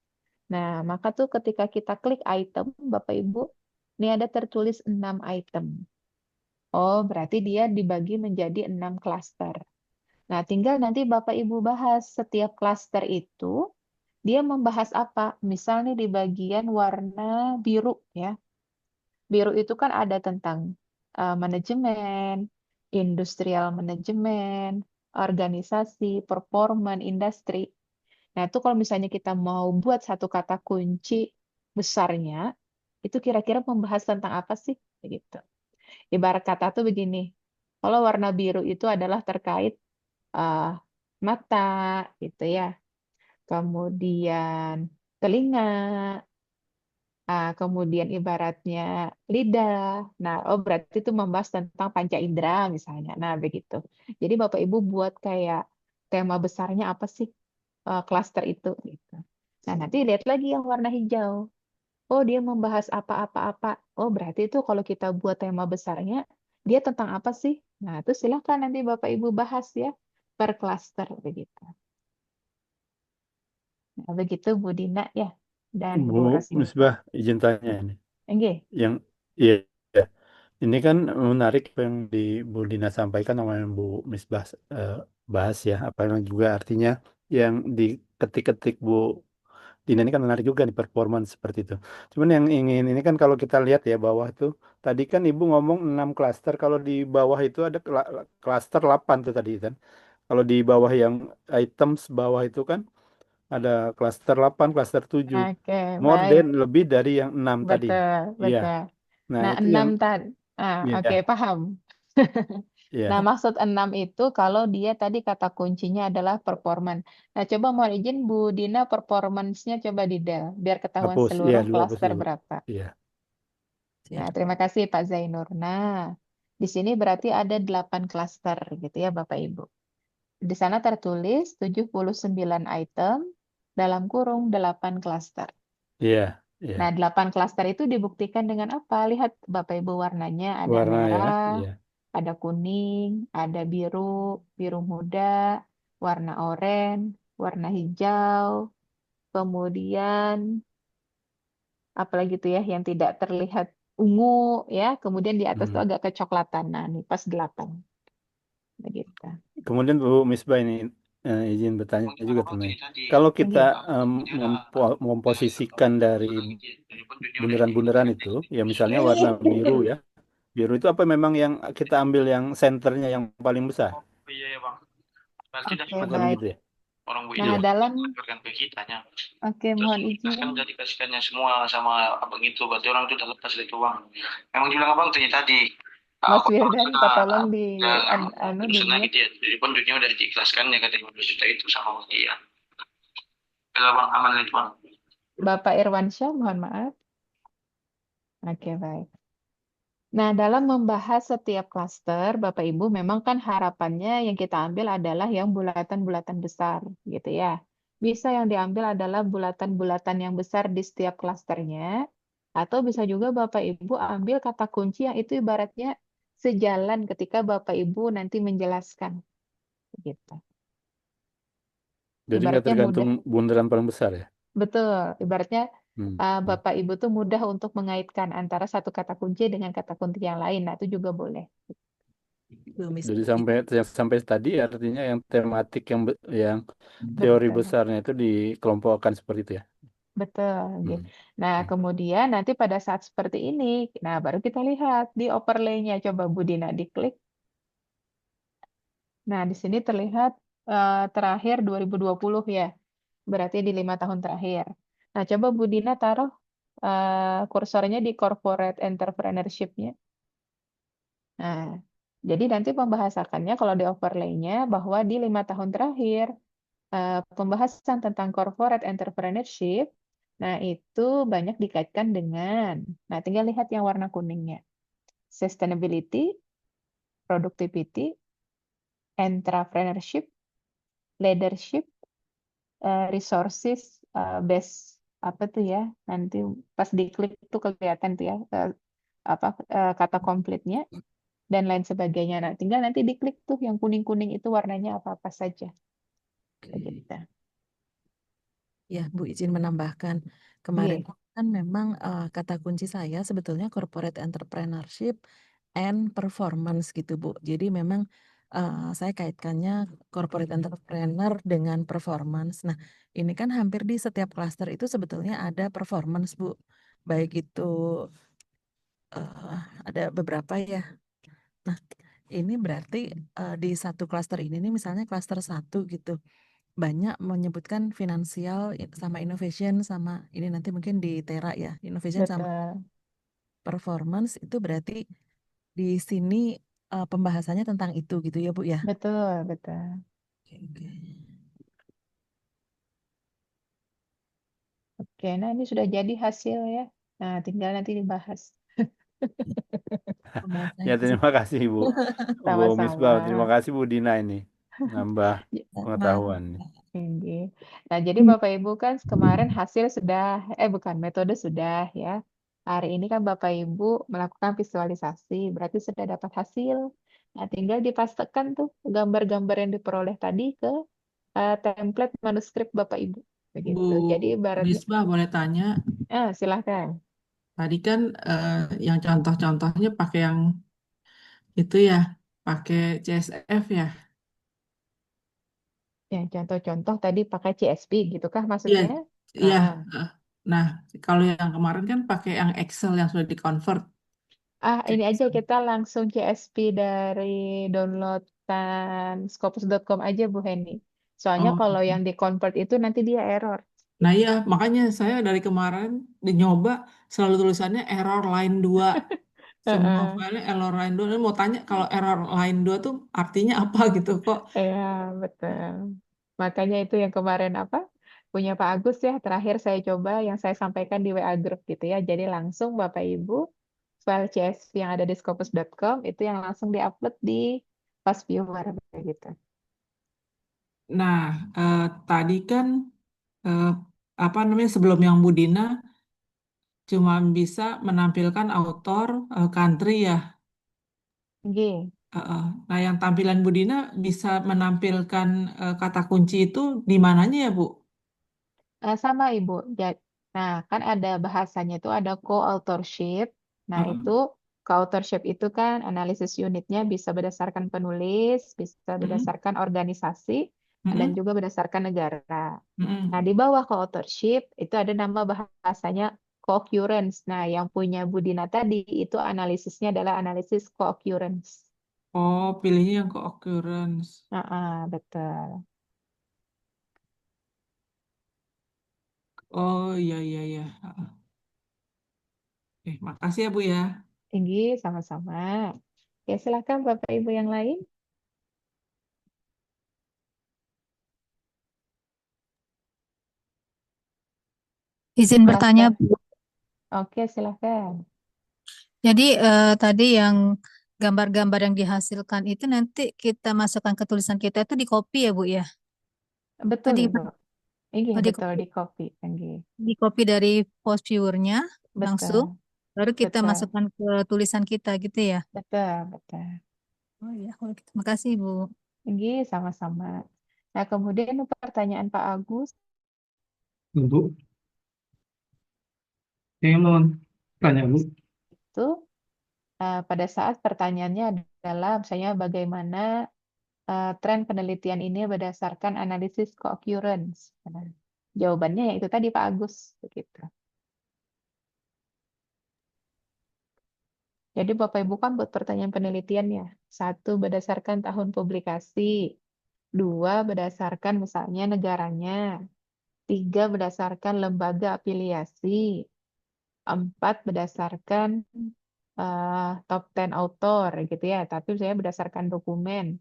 Nah, maka tuh ketika kita klik item, Bapak Ibu, ini ada tertulis 6 item. Oh, berarti dia dibagi menjadi 6 klaster. Nah, tinggal nanti Bapak Ibu bahas setiap klaster itu, dia membahas apa? Misalnya di bagian warna biru ya. Biru itu kan ada tentang manajemen, industrial manajemen, organisasi, performan, industri. Nah, itu kalau misalnya kita mau buat satu kata kunci besarnya, itu kira-kira membahas tentang apa sih? Begitu. Ibarat kata tuh begini, kalau warna biru itu adalah terkait uh, mata, gitu ya. Kemudian telinga, kemudian ibaratnya lidah. Nah, oh berarti itu membahas tentang panca indera misalnya. Nah, begitu. Jadi Bapak Ibu buat kayak tema besarnya apa sih klaster itu gitu. Nah, nanti lihat lagi yang warna hijau. Oh, dia membahas apa-apa-apa. Oh, berarti itu kalau kita buat tema besarnya, dia tentang apa sih? Nah, itu silakan nanti Bapak Ibu bahas ya per klaster begitu. Nah, begitu Bu Dina ya dan Bu Bu Rosnita. Misbah, izin tanya ini. Enggak? Yang iya, iya. Ini kan menarik apa yang di Bu Dina sampaikan sama yang Bu Misbah bahas ya. Apa yang juga artinya yang diketik-ketik Bu Dina ini kan menarik juga di performance seperti itu. Cuman yang ingin ini kan kalau kita lihat ya bawah itu tadi kan Ibu ngomong 6 klaster, kalau di bawah itu ada klaster 8 tuh tadi kan. Kalau di bawah yang items bawah itu kan ada klaster 8, klaster 7. Oke, More baik. than lebih dari yang 6 tadi. Betul, Iya. betul. Nah, Nah, itu yang 6 tadi. Oke, iya, paham. Nah, iya. maksud 6 itu kalau dia tadi kata kuncinya adalah performan. Nah, coba mau izin Bu Dina performance-nya coba di Del, biar ketahuan Hapus. Iya, seluruh dulu hapus klaster dulu. berapa. Iya. Nah, Siap. terima kasih Pak Zainur. Nah, di sini berarti ada 8 klaster gitu ya Bapak Ibu. Di sana tertulis 79 item dalam kurung 8 klaster. Iya, iya. Nah, 8 klaster itu dibuktikan dengan apa? Lihat Bapak Ibu warnanya ada Warna ya, merah, iya. ada kuning, ada biru, biru muda, warna oranye, warna hijau, kemudian apalagi itu ya yang tidak terlihat ungu ya, kemudian di atas itu Hmm. agak kecoklatan. Nah, nih pas 8 begitu. Kemudian Bu Misbah ini izin bertanya juga tuh Mei. Kalau kita Oke. memposisikan dari bundaran-bundaran itu, ya misalnya warna biru ya. Biru itu apa memang yang kita ambil yang senternya yang paling besar? Oke, Kurang lebih baik. gitu ya. Nah, dalam oke, mohon izin. Mas Wildan minta tolong di anu di mute. Bapak Irwansyah, mohon maaf. Oke, baik. Nah, dalam membahas setiap klaster, Bapak Ibu memang kan harapannya yang kita ambil adalah yang bulatan-bulatan besar, gitu ya. Bisa yang diambil adalah bulatan-bulatan yang besar di setiap klasternya, atau bisa juga Bapak Ibu ambil kata kunci yang itu ibaratnya sejalan ketika Bapak Ibu nanti menjelaskan, gitu. Jadi nggak Ibaratnya tergantung mudah, bundaran paling besar ya. betul. Ibaratnya Hmm. Bapak Ibu tuh mudah untuk mengaitkan antara satu kata kunci dengan kata kunci yang lain. Nah, itu juga boleh. Bu Miss. Jadi sampai tadi artinya yang tematik yang teori Betul. besarnya itu dikelompokkan seperti itu ya. Betul. Gitu. Hmm. Nah, Hmm. kemudian nanti pada saat seperti ini, nah baru kita lihat di overlay-nya. Coba Bu Dina diklik. Nah, di sini terlihat terakhir 2020 ya. Berarti di 5 tahun terakhir. Nah, coba Bu Dina taruh kursornya di corporate entrepreneurship-nya. Nah, jadi nanti pembahasannya kalau di overlay-nya bahwa di 5 tahun terakhir pembahasan tentang corporate entrepreneurship, nah itu banyak dikaitkan dengan, nah tinggal lihat yang warna kuningnya, sustainability, productivity, entrepreneurship, leadership, resources, base apa tuh ya, nanti pas diklik tuh kelihatan tuh ya kata komplitnya dan lain sebagainya. Nah, tinggal nanti diklik tuh yang kuning-kuning itu warnanya apa-apa saja. Begitu. Ya, Bu izin menambahkan. Kemarin Iya, kan memang kata kunci saya sebetulnya corporate entrepreneurship and performance gitu, Bu. Jadi memang saya kaitkannya corporate entrepreneur dengan performance. Nah, ini kan hampir di setiap klaster itu sebetulnya ada performance, Bu. Baik itu ada beberapa ya. Nah, ini berarti di satu klaster ini nih misalnya klaster 1 gitu. Banyak menyebutkan finansial sama innovation sama ini nanti mungkin di Tera ya, innovation sama betul. performance itu berarti di sini pembahasannya tentang itu gitu ya Bu ya. Betul, betul. Oke, oke. Oke, nah ini sudah jadi hasil ya. Nah, tinggal nanti dibahas. Pembahasannya Ya, terima kasih Bu Sama-sama. Misbah, terima kasih Bu Dina ini nambah Nah, pengetahuan. Tinggi. Nah, jadi Bapak Ibu kan kemarin hasil sudah, bukan, metode sudah ya. Hari ini kan Bapak Ibu melakukan visualisasi, berarti sudah dapat hasil. Nah, tinggal dipastekan tuh gambar-gambar yang diperoleh tadi ke template manuskrip Bapak Ibu. Bu Begitu. Jadi ibaratnya, Misbah boleh tanya, silahkan. tadi kan yang contoh-contohnya pakai yang itu ya, pakai CSF ya. Ya, contoh-contoh tadi pakai CSV gitu kah Iya, maksudnya? iya. Heeh. eh. Nah, kalau yang kemarin kan pakai yang Excel yang sudah dikonvert ke Ini aja Excel. kita langsung CSV dari downloadan scopus.com aja Bu Heni. Soalnya Oh, kalau yang di convert itu nanti dia error. nah Gitu. ya, makanya saya dari kemarin nyoba selalu tulisannya error line 2. Semua Heeh. filenya error line 2. Dan mau tanya kalau error line 2 tuh artinya apa gitu kok. Ya, betul. Makanya itu yang kemarin punya Pak Agus ya, terakhir saya coba yang saya sampaikan di WA Group gitu ya. Jadi langsung Bapak Ibu file CSV yang ada di scopus.com itu yang langsung diupload di Fast Viewer gitu. Nah, tadi kan eh, apa namanya sebelum yang Budina cuma bisa menampilkan author, country ya. Oke. Nah, yang tampilan Budina bisa menampilkan kata kunci itu di mananya ya, Bu? Sama Ibu. Nah, kan ada bahasanya itu ada co-authorship. Nah, itu Uh, co-authorship itu kan analisis unitnya bisa berdasarkan penulis, bisa mm, berdasarkan organisasi, dan mm, juga berdasarkan negara. Nah, mm. di bawah co-authorship itu ada nama bahasanya co-occurrence. Nah, yang punya Budina tadi itu analisisnya adalah analisis co-occurrence. Oh, pilihnya yang ke occurrence. Betul. Oh, iya, iya, iya. Makasih ya, Bu ya. Tinggi, sama-sama. Ya, silakan Bapak Ibu yang lain. Izin bertanya, Klaster. Bu. Oke, silakan. Jadi tadi yang gambar-gambar yang dihasilkan itu nanti kita masukkan ke tulisan kita itu di copy ya, Bu ya? Betul, Tadi Ibu. Iya, di betul, di copy. Iya, di copy dari post viewer-nya langsung, betul, baru kita betul, masukkan ke tulisan kita gitu ya? betul, betul. Oh ya, oh, gitu. Makasih Bu. Iya, sama-sama. Nah, kemudian pertanyaan Pak Agus Bu, saya mau tanya Bu, itu pada saat pertanyaannya adalah misalnya bagaimana tren penelitian ini berdasarkan analisis co-occurrence. Nah, jawabannya yaitu tadi Pak Agus, begitu. Jadi Bapak Ibu kan buat pertanyaan penelitian ya. Satu berdasarkan tahun publikasi, dua berdasarkan misalnya negaranya, tiga berdasarkan lembaga afiliasi, 4 berdasarkan top 10 author gitu ya, tapi saya berdasarkan dokumen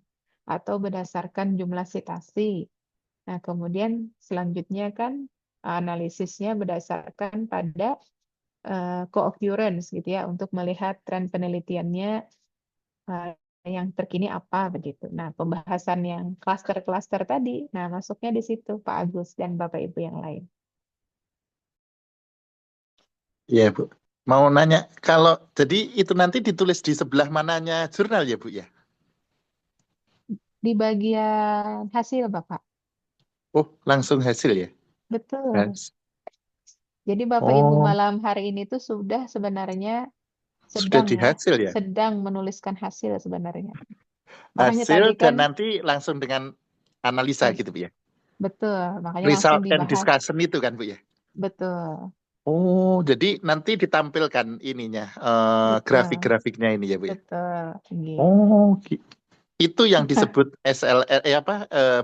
atau berdasarkan jumlah citasi. Nah, kemudian selanjutnya kan analisisnya berdasarkan pada co-occurrence gitu ya, untuk melihat tren penelitiannya yang terkini apa begitu. Nah, pembahasan yang klaster-klaster tadi, nah masuknya di situ Pak Agus dan Bapak Ibu yang lain. Iya, Bu. Mau nanya, kalau jadi itu nanti ditulis di sebelah mananya jurnal ya, Bu ya? Di bagian hasil, Bapak. Oh, langsung hasil ya? Betul. Has- Jadi Bapak Ibu Oh, malam hari ini tuh sudah sebenarnya sudah sedang di ya, hasil ya? sedang menuliskan hasil sebenarnya. Makanya Hasil tadi kan dan nanti langsung dengan analisa gitu, Bu ya? betul, makanya langsung Result and dibahas. discussion itu kan, Bu ya? Betul, Oh, jadi nanti ditampilkan ininya, betul, grafik-grafiknya ini ya, Bu ya? betul. Gitu. Oh, itu yang disebut SLR,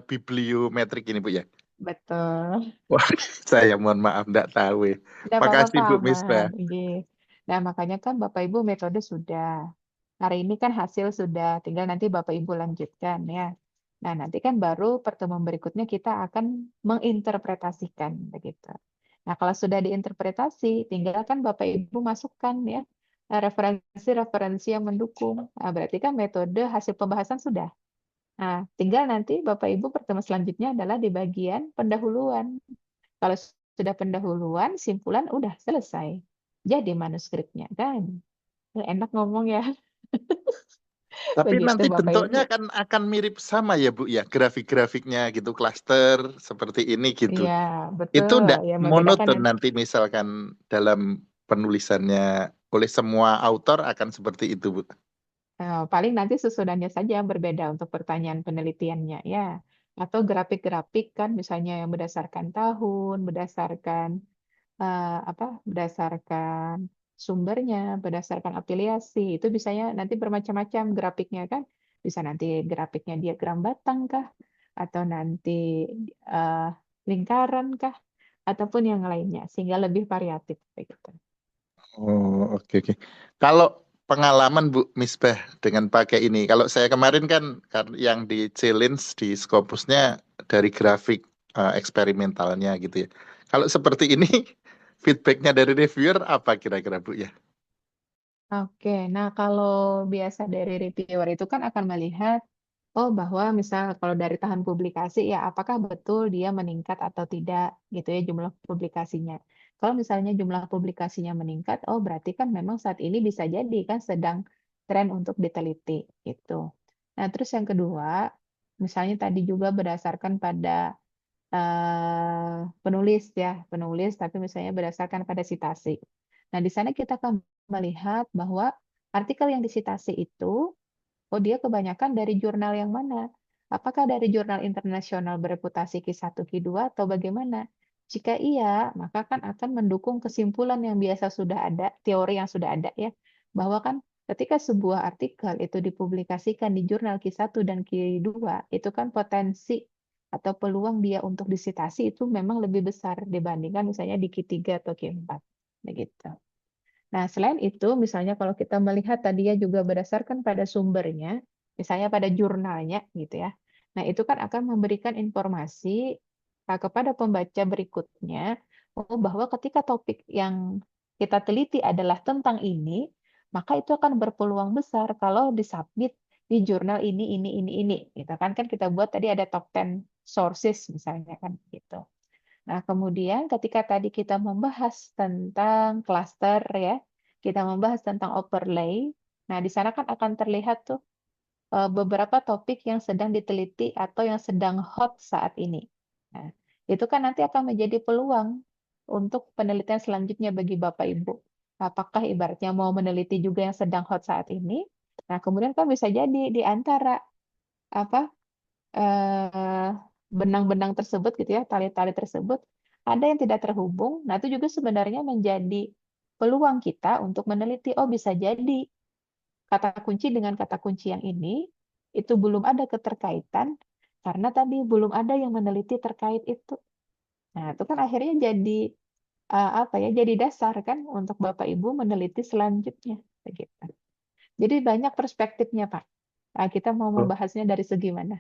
bibliometrik ini, Bu ya? Betul. Wah, saya mohon maaf, enggak tahu ya. Tidak Makasih, apa-apa, Bu aman. Misbah. Gitu. Nah, makanya kan Bapak Ibu metode sudah. Hari ini kan hasil sudah, tinggal nanti Bapak Ibu lanjutkan ya. Nah, nanti kan baru pertemuan berikutnya kita akan menginterpretasikan begitu. Nah, kalau sudah diinterpretasi, tinggal kan Bapak Ibu masukkan ya referensi-referensi yang mendukung. Nah, berarti kan metode hasil pembahasan sudah. Nah, tinggal nanti Bapak Ibu pertemuan selanjutnya adalah di bagian pendahuluan. Kalau sudah pendahuluan, simpulan udah selesai. Jadi manuskripnya kan. Enak ngomong ya. Tapi Begitu nanti Bapak Ibu. bentuknya akan mirip sama ya, Bu ya, grafik-grafiknya gitu, klaster seperti ini gitu. Iya, Itu betul. enggak Ya membedakan monoton nanti misalkan dalam penulisannya oleh semua autor akan seperti itu, Bu. paling nanti susunannya saja yang berbeda untuk pertanyaan penelitiannya ya. Atau grafik-grafik kan misalnya yang berdasarkan tahun, berdasarkan berdasarkan sumbernya, berdasarkan afiliasi. Itu bisanya nanti bermacam-macam grafiknya kan. Bisa nanti grafiknya diagram batang kah? Atau nanti eh, lingkaran kah? Ataupun yang lainnya. Sehingga lebih variatif. Begitu. Oh, oke oke. Kalau pengalaman Bu Misbah dengan pakai ini, kalau saya kemarin kan yang di challenge di Scopusnya dari grafik eksperimentalnya gitu ya. Kalau seperti ini feedbacknya dari reviewer apa kira-kira Bu ya? Oke, nah kalau biasa dari reviewer itu kan akan melihat, oh bahwa misal kalau dari tahun publikasi ya apakah betul dia meningkat atau tidak gitu ya jumlah publikasinya. Kalau misalnya jumlah publikasinya meningkat, oh berarti kan memang saat ini bisa jadi kan sedang tren untuk diteliti gitu. Nah terus yang kedua, misalnya tadi juga berdasarkan pada penulis ya, penulis tapi misalnya berdasarkan pada citasi. Nah, di sana kita akan melihat bahwa artikel yang disitasi itu, oh dia kebanyakan dari jurnal yang mana? Apakah dari jurnal internasional bereputasi Q1, Q2 atau bagaimana? Jika iya, maka kan akan mendukung kesimpulan yang biasa sudah ada, teori yang sudah ada ya, bahwa kan ketika sebuah artikel itu dipublikasikan di jurnal Q1 dan Q2, itu kan potensi atau peluang dia untuk disitasi itu memang lebih besar dibandingkan misalnya di Q3 atau Q4. Begitu. Nah, selain itu, misalnya kalau kita melihat tadi ya juga berdasarkan pada sumbernya, misalnya pada jurnalnya gitu ya. Nah, itu kan akan memberikan informasi kepada pembaca berikutnya bahwa ketika topik yang kita teliti adalah tentang ini, maka itu akan berpeluang besar kalau disubmit di jurnal ini. Gitu kan kita buat tadi ada top 10 sources misalnya kan gitu. Nah, kemudian ketika tadi kita membahas tentang cluster ya, kita membahas tentang overlay. Nah, di sana kan akan terlihat tuh beberapa topik yang sedang diteliti atau yang sedang hot saat ini. Nah, itu kan nanti akan menjadi peluang untuk penelitian selanjutnya bagi Bapak Ibu. Apakah ibaratnya mau meneliti juga yang sedang hot saat ini? Nah, kemudian kan bisa jadi di antara apa eh, benang-benang tersebut gitu ya, tali-tali tersebut ada yang tidak terhubung. Nah, itu juga sebenarnya menjadi peluang kita untuk meneliti, oh bisa jadi kata kunci dengan kata kunci yang ini itu belum ada keterkaitan karena tadi belum ada yang meneliti terkait itu. Nah, itu kan akhirnya jadi apa ya, jadi dasar kan untuk Bapak Ibu meneliti selanjutnya begitu. Jadi banyak perspektifnya, Pak. Kita mau Oh, membahasnya dari segi mana?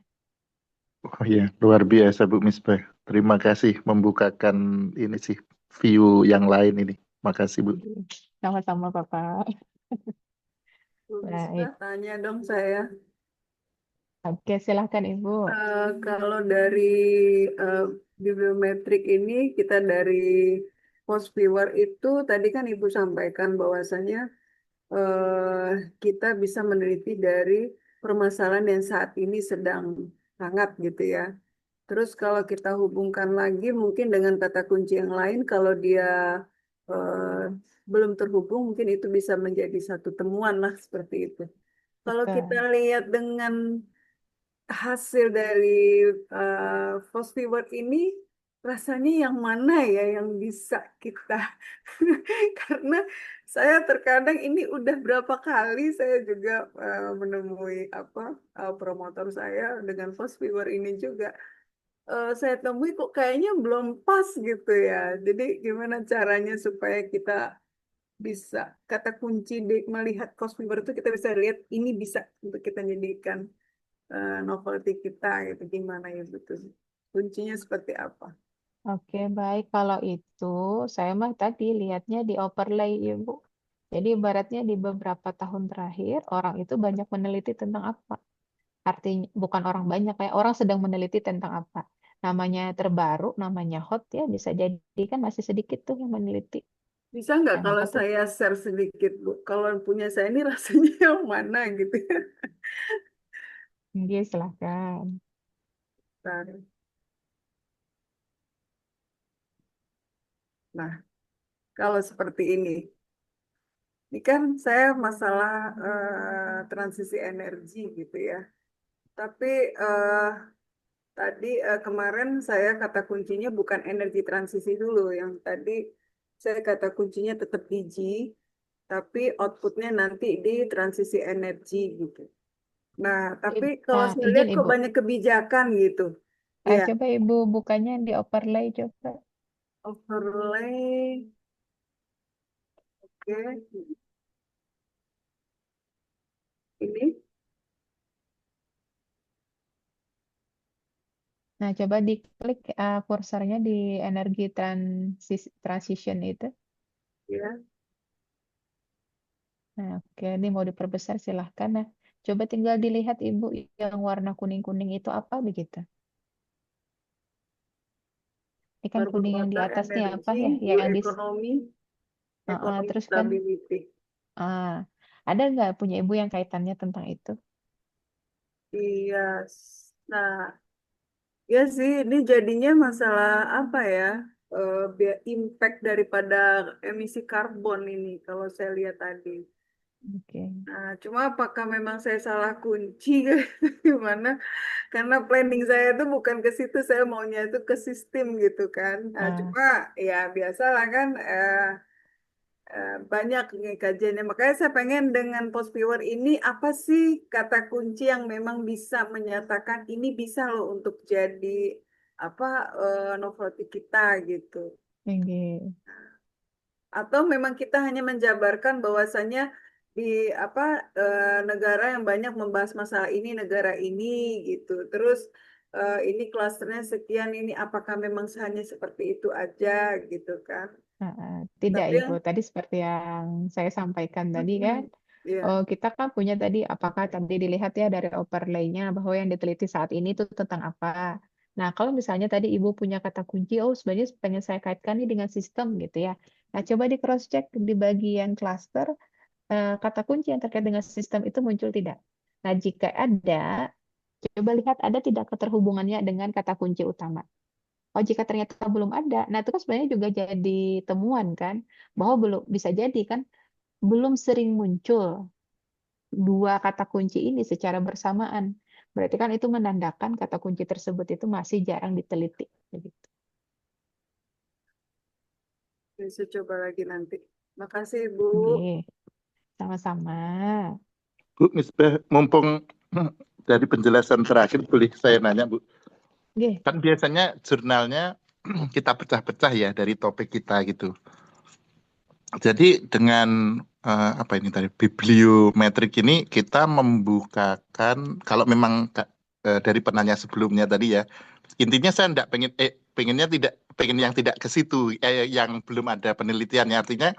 oh iya, luar biasa Bu Misbah. Terima kasih membukakan ini sih view yang lain ini. Makasih Bu. Sama-sama, Bapak. Bu Baik. Misbah, tanya dong saya. Oke, silahkan Ibu. Kalau dari eh, bibliometrik ini kita dari post viewer itu tadi kan Ibu sampaikan bahwasanya kita bisa meneliti dari permasalahan yang saat ini sedang hangat gitu ya. Terus kalau kita hubungkan lagi mungkin dengan kata kunci yang lain, kalau dia eh, belum terhubung mungkin itu bisa menjadi satu temuan lah seperti itu. Kalau kita Betul. lihat dengan hasil dari Post Viewer ini rasanya yang mana ya yang bisa kita karena saya terkadang ini udah berapa kali saya juga menemui promotor saya dengan Post Viewer ini juga. Saya temui kok kayaknya belum pas gitu ya. Jadi gimana caranya supaya kita bisa kata kunci melihat Post Viewer itu kita bisa lihat ini bisa untuk kita jadikan novelty kita gitu, gimana ya betul kuncinya seperti apa? Oke, baik. Kalau itu, saya mah tadi lihatnya di overlay, Ibu. Jadi ibaratnya di beberapa tahun terakhir, orang itu banyak meneliti tentang apa. Artinya, bukan orang banyak, kayak orang sedang meneliti tentang apa. Namanya terbaru, namanya hot ya, bisa jadi kan masih sedikit tuh yang meneliti. Bisa nggak Nah, kalau maka tuh, saya share sedikit Bu, kalau punya saya ini rasanya yang mana gitu ya. dia silahkan. Bentar. Nah, kalau seperti ini kan saya masalah transisi energi gitu ya. Tapi tadi kemarin saya kata kuncinya bukan energi transisi dulu, yang tadi saya kata kuncinya tetap DG, tapi outputnya nanti di transisi energi gitu. Nah, tapi kalau saya lihat Izin kok Ibu. banyak kebijakan gitu. Ya, Coba Ibu bukanya di overlay coba. overlay, oke, ini, Nah, coba diklik kursornya di energi transition itu. ya. Nah, oke, ini mau diperbesar silahkan. Nah, coba tinggal dilihat Ibu yang warna kuning-kuning itu apa begitu. Ini kan Carbon kuning yang di water atas nih apa energy, ya? blue Yang di economy, economic terus kan stability. ah, ada nggak punya Ibu yang kaitannya tentang itu? Iya, nah ya sih, ini jadinya masalah apa ya? Impact daripada emisi karbon ini kalau saya lihat tadi. Oke. Nah, cuma apakah memang saya salah kunci gimana? Karena planning saya itu bukan ke situ, saya maunya itu ke sistem gitu kan. Nah, Ah, cuma ya biasalah kan banyak nih kajiannya. Makanya saya pengen dengan post viewer ini apa sih kata kunci yang memang bisa menyatakan ini bisa loh untuk jadi apa novelty kita gitu. oke. Atau memang kita hanya menjabarkan bahwasannya di apa negara yang banyak membahas masalah ini negara ini gitu. Terus ini klasternya sekian ini apakah memang hanya seperti itu aja gitu kan. Tidak Tapi Ibu, yang tadi seperti yang saya sampaikan tadi kan. ya Oh, kita kan punya tadi, apakah tadi dilihat ya dari overlay-nya bahwa yang diteliti saat ini itu tentang apa. Nah, kalau misalnya tadi Ibu punya kata kunci, oh sebenarnya pengen saya kaitkan nih dengan sistem gitu ya. Nah, coba di cross check di bagian cluster, kata kunci yang terkait dengan sistem itu muncul tidak. Nah, jika ada, coba lihat ada tidak keterhubungannya dengan kata kunci utama. Oh, jika ternyata belum ada, nah itu kan sebenarnya juga jadi temuan kan, bahwa belum bisa jadi kan belum sering muncul dua kata kunci ini secara bersamaan. Berarti kan itu menandakan kata kunci tersebut itu masih jarang diteliti. Begitu. bisa coba lagi nanti. Makasih Bu. Oke, sama-sama. Bu Misbah, mumpung dari penjelasan terakhir boleh saya nanya Bu. Oke, Kan biasanya jurnalnya kita pecah-pecah ya dari topik kita gitu. Jadi dengan apa ini tadi bibliometrik ini kita membukakan kalau memang dari penanya sebelumnya tadi ya, intinya saya enggak pengennya tidak pengen yang tidak ke situ, yang belum ada penelitiannya. Artinya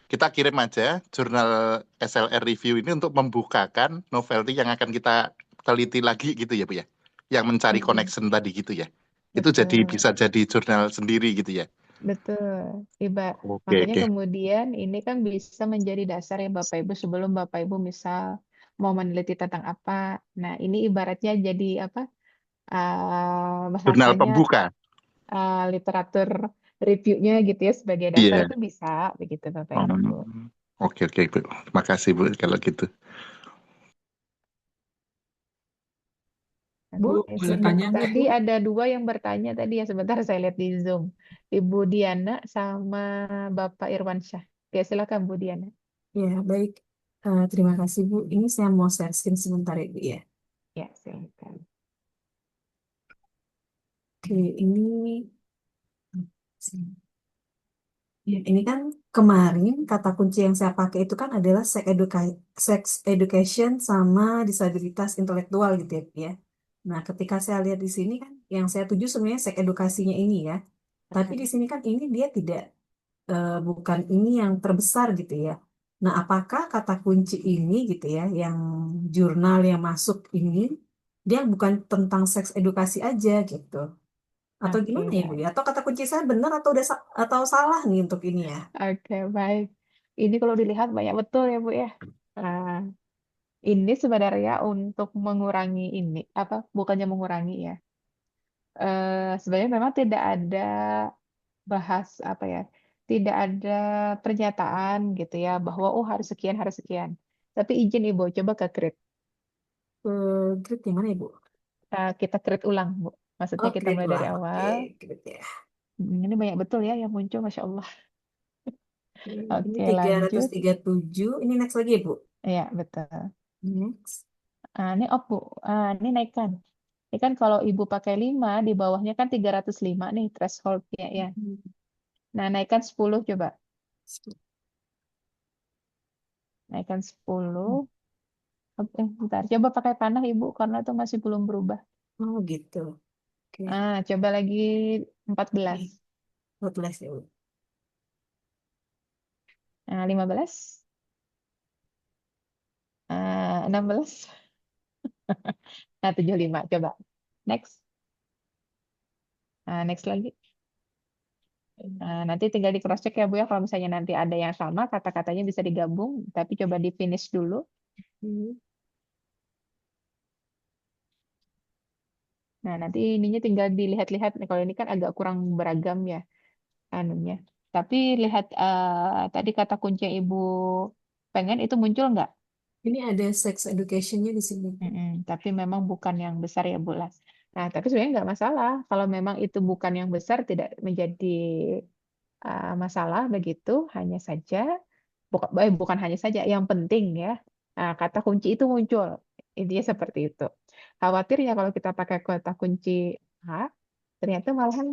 kita kirim aja jurnal SLR review ini untuk membukakan novelty yang akan kita teliti lagi gitu ya Bu ya, yang mencari Mm-mm. connection tadi gitu ya. Itu jadi Betul, bisa jadi jurnal sendiri gitu ya. betul. Oke Makanya oke. kemudian ini kan bisa menjadi dasar ya Bapak Ibu sebelum Bapak Ibu misal mau meneliti tentang apa. Nah, ini ibaratnya jadi apa? Jurnal Bahasanya pembuka. literatur reviewnya gitu ya sebagai dasar Iya. itu bisa begitu Bapak Ibu. Oke oke Bu. Terima kasih Bu kalau gitu. Bu, boleh tanya nggak, Tadi Bu? ada dua yang bertanya tadi ya sebentar saya lihat di Zoom. Ibu Diana sama Bapak Irwansyah. Oke, silakan Bu Diana. Ya, baik. Terima kasih, Bu. Ini saya mau share screen sebentar ya, Bu, ya. Ya, silakan. Oke, ini ya, ini kan kemarin kata kunci yang saya pakai itu kan adalah sex education sama disabilitas intelektual gitu ya, Bu, ya. Nah, ketika saya lihat di sini kan yang saya tuju sebenarnya seks edukasinya ini ya. Tapi di sini kan ini dia tidak bukan ini yang terbesar gitu ya. Nah, apakah kata kunci ini gitu ya, yang jurnal yang masuk ini, dia bukan tentang seks edukasi aja gitu? Atau Oke, gimana ya, Bu? baik. Ya? Atau kata kunci saya benar atau atau salah nih untuk ini ya? Oke, baik. Ini kalau dilihat banyak betul ya, Bu ya. Nah, ini sebenarnya untuk mengurangi ini, apa, bukannya mengurangi ya. Sebenarnya memang tidak ada apa ya, tidak ada pernyataan gitu ya, bahwa oh harus sekian, harus sekian. Tapi izin Ibu, coba ke create. Grade yang mana ya, Bu? Kita create ulang, Bu. Maksudnya Oh, kita grade mulai dari ulang. Oke, awal. grade ya. Ini banyak betul ya yang muncul, Masya Allah. Ini Oke, lanjut. 337. Ini next lagi ya, Bu? Ya, betul. Next. Ini up, Bu. Ini naikkan. Ini kan kalau Ibu pakai 5, di bawahnya kan 305 nih thresholdnya ya. Nah, naikkan 10 coba. Naikkan 10. Oke, bentar. Coba pakai panah Ibu, karena itu masih belum berubah. Oh, gitu. Oke. Coba lagi 14. 14 ya, Bu. 15. 16. 75. Coba. Next. Next lagi. Nanti tinggal di cross check ya Bu ya. Kalau misalnya nanti ada yang sama, kata-katanya bisa digabung. Tapi coba di finish dulu. Nah, nanti ininya tinggal dilihat-lihat. Kalau ini kan agak kurang beragam ya anunya. Tapi lihat tadi kata kunci yang Ibu pengen itu muncul nggak? Ini ada sex education-nya di sini. Tapi memang bukan yang besar ya Bu Las. Nah, tapi sebenarnya nggak masalah. Kalau memang itu bukan yang besar, tidak menjadi masalah begitu. Hanya saja, bukan hanya saja, yang penting ya, kata kunci itu muncul. Intinya seperti itu. Khawatirnya kalau kita pakai kata kunci A, ternyata malahan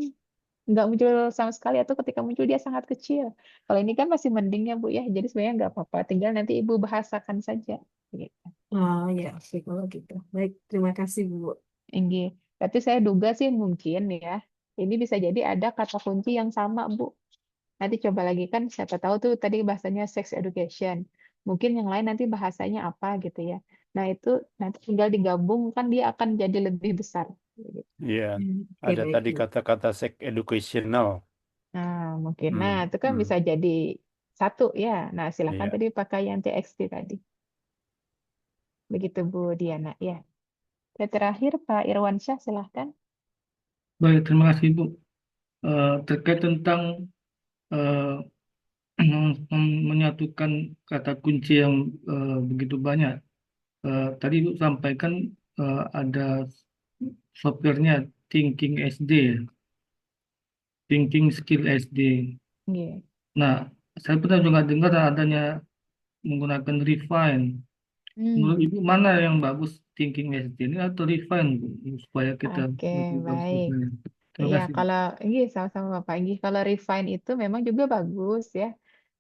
nggak muncul sama sekali atau ketika muncul dia sangat kecil. Kalau ini kan masih mending ya Bu ya. Jadi sebenarnya nggak apa-apa. Tinggal nanti Ibu bahasakan saja. Gitu. Oh ya, oke kalau gitu. Baik, terima kasih Bu. Inggih. Tapi saya duga sih mungkin ya. Ini bisa jadi ada kata kunci yang sama Bu. Nanti coba lagi kan siapa tahu tuh tadi bahasanya sex education. Mungkin yang lain nanti bahasanya apa gitu ya. Nah itu nanti tinggal digabung kan dia akan jadi lebih besar. Gitu. Iya, Oke, ada baik tadi Bu. kata-kata sex educational. Nah mungkin. Nah itu kan Hmm. bisa jadi satu ya. Nah silakan Iya. tadi pakai yang TXT tadi. Begitu Bu Diana ya. Dan terakhir Pak Irwansyah silahkan. Baik, terima kasih, Bu. Terkait tentang eh, menyatukan kata kunci yang begitu banyak. Tadi Ibu sampaikan ada softwarenya Thinking SD, ya. Thinking Skill SD. Iya. Nah, saya pernah juga dengar adanya menggunakan Refine. Menurut Ibu mana yang bagus, Thinking SD ini atau Refine, Bu, supaya kita Oke, lebih bagus baik. softwarenya? Terima Iya, kasih. kalau ini sama-sama Bapak Inggi, kalau refine itu memang juga bagus ya.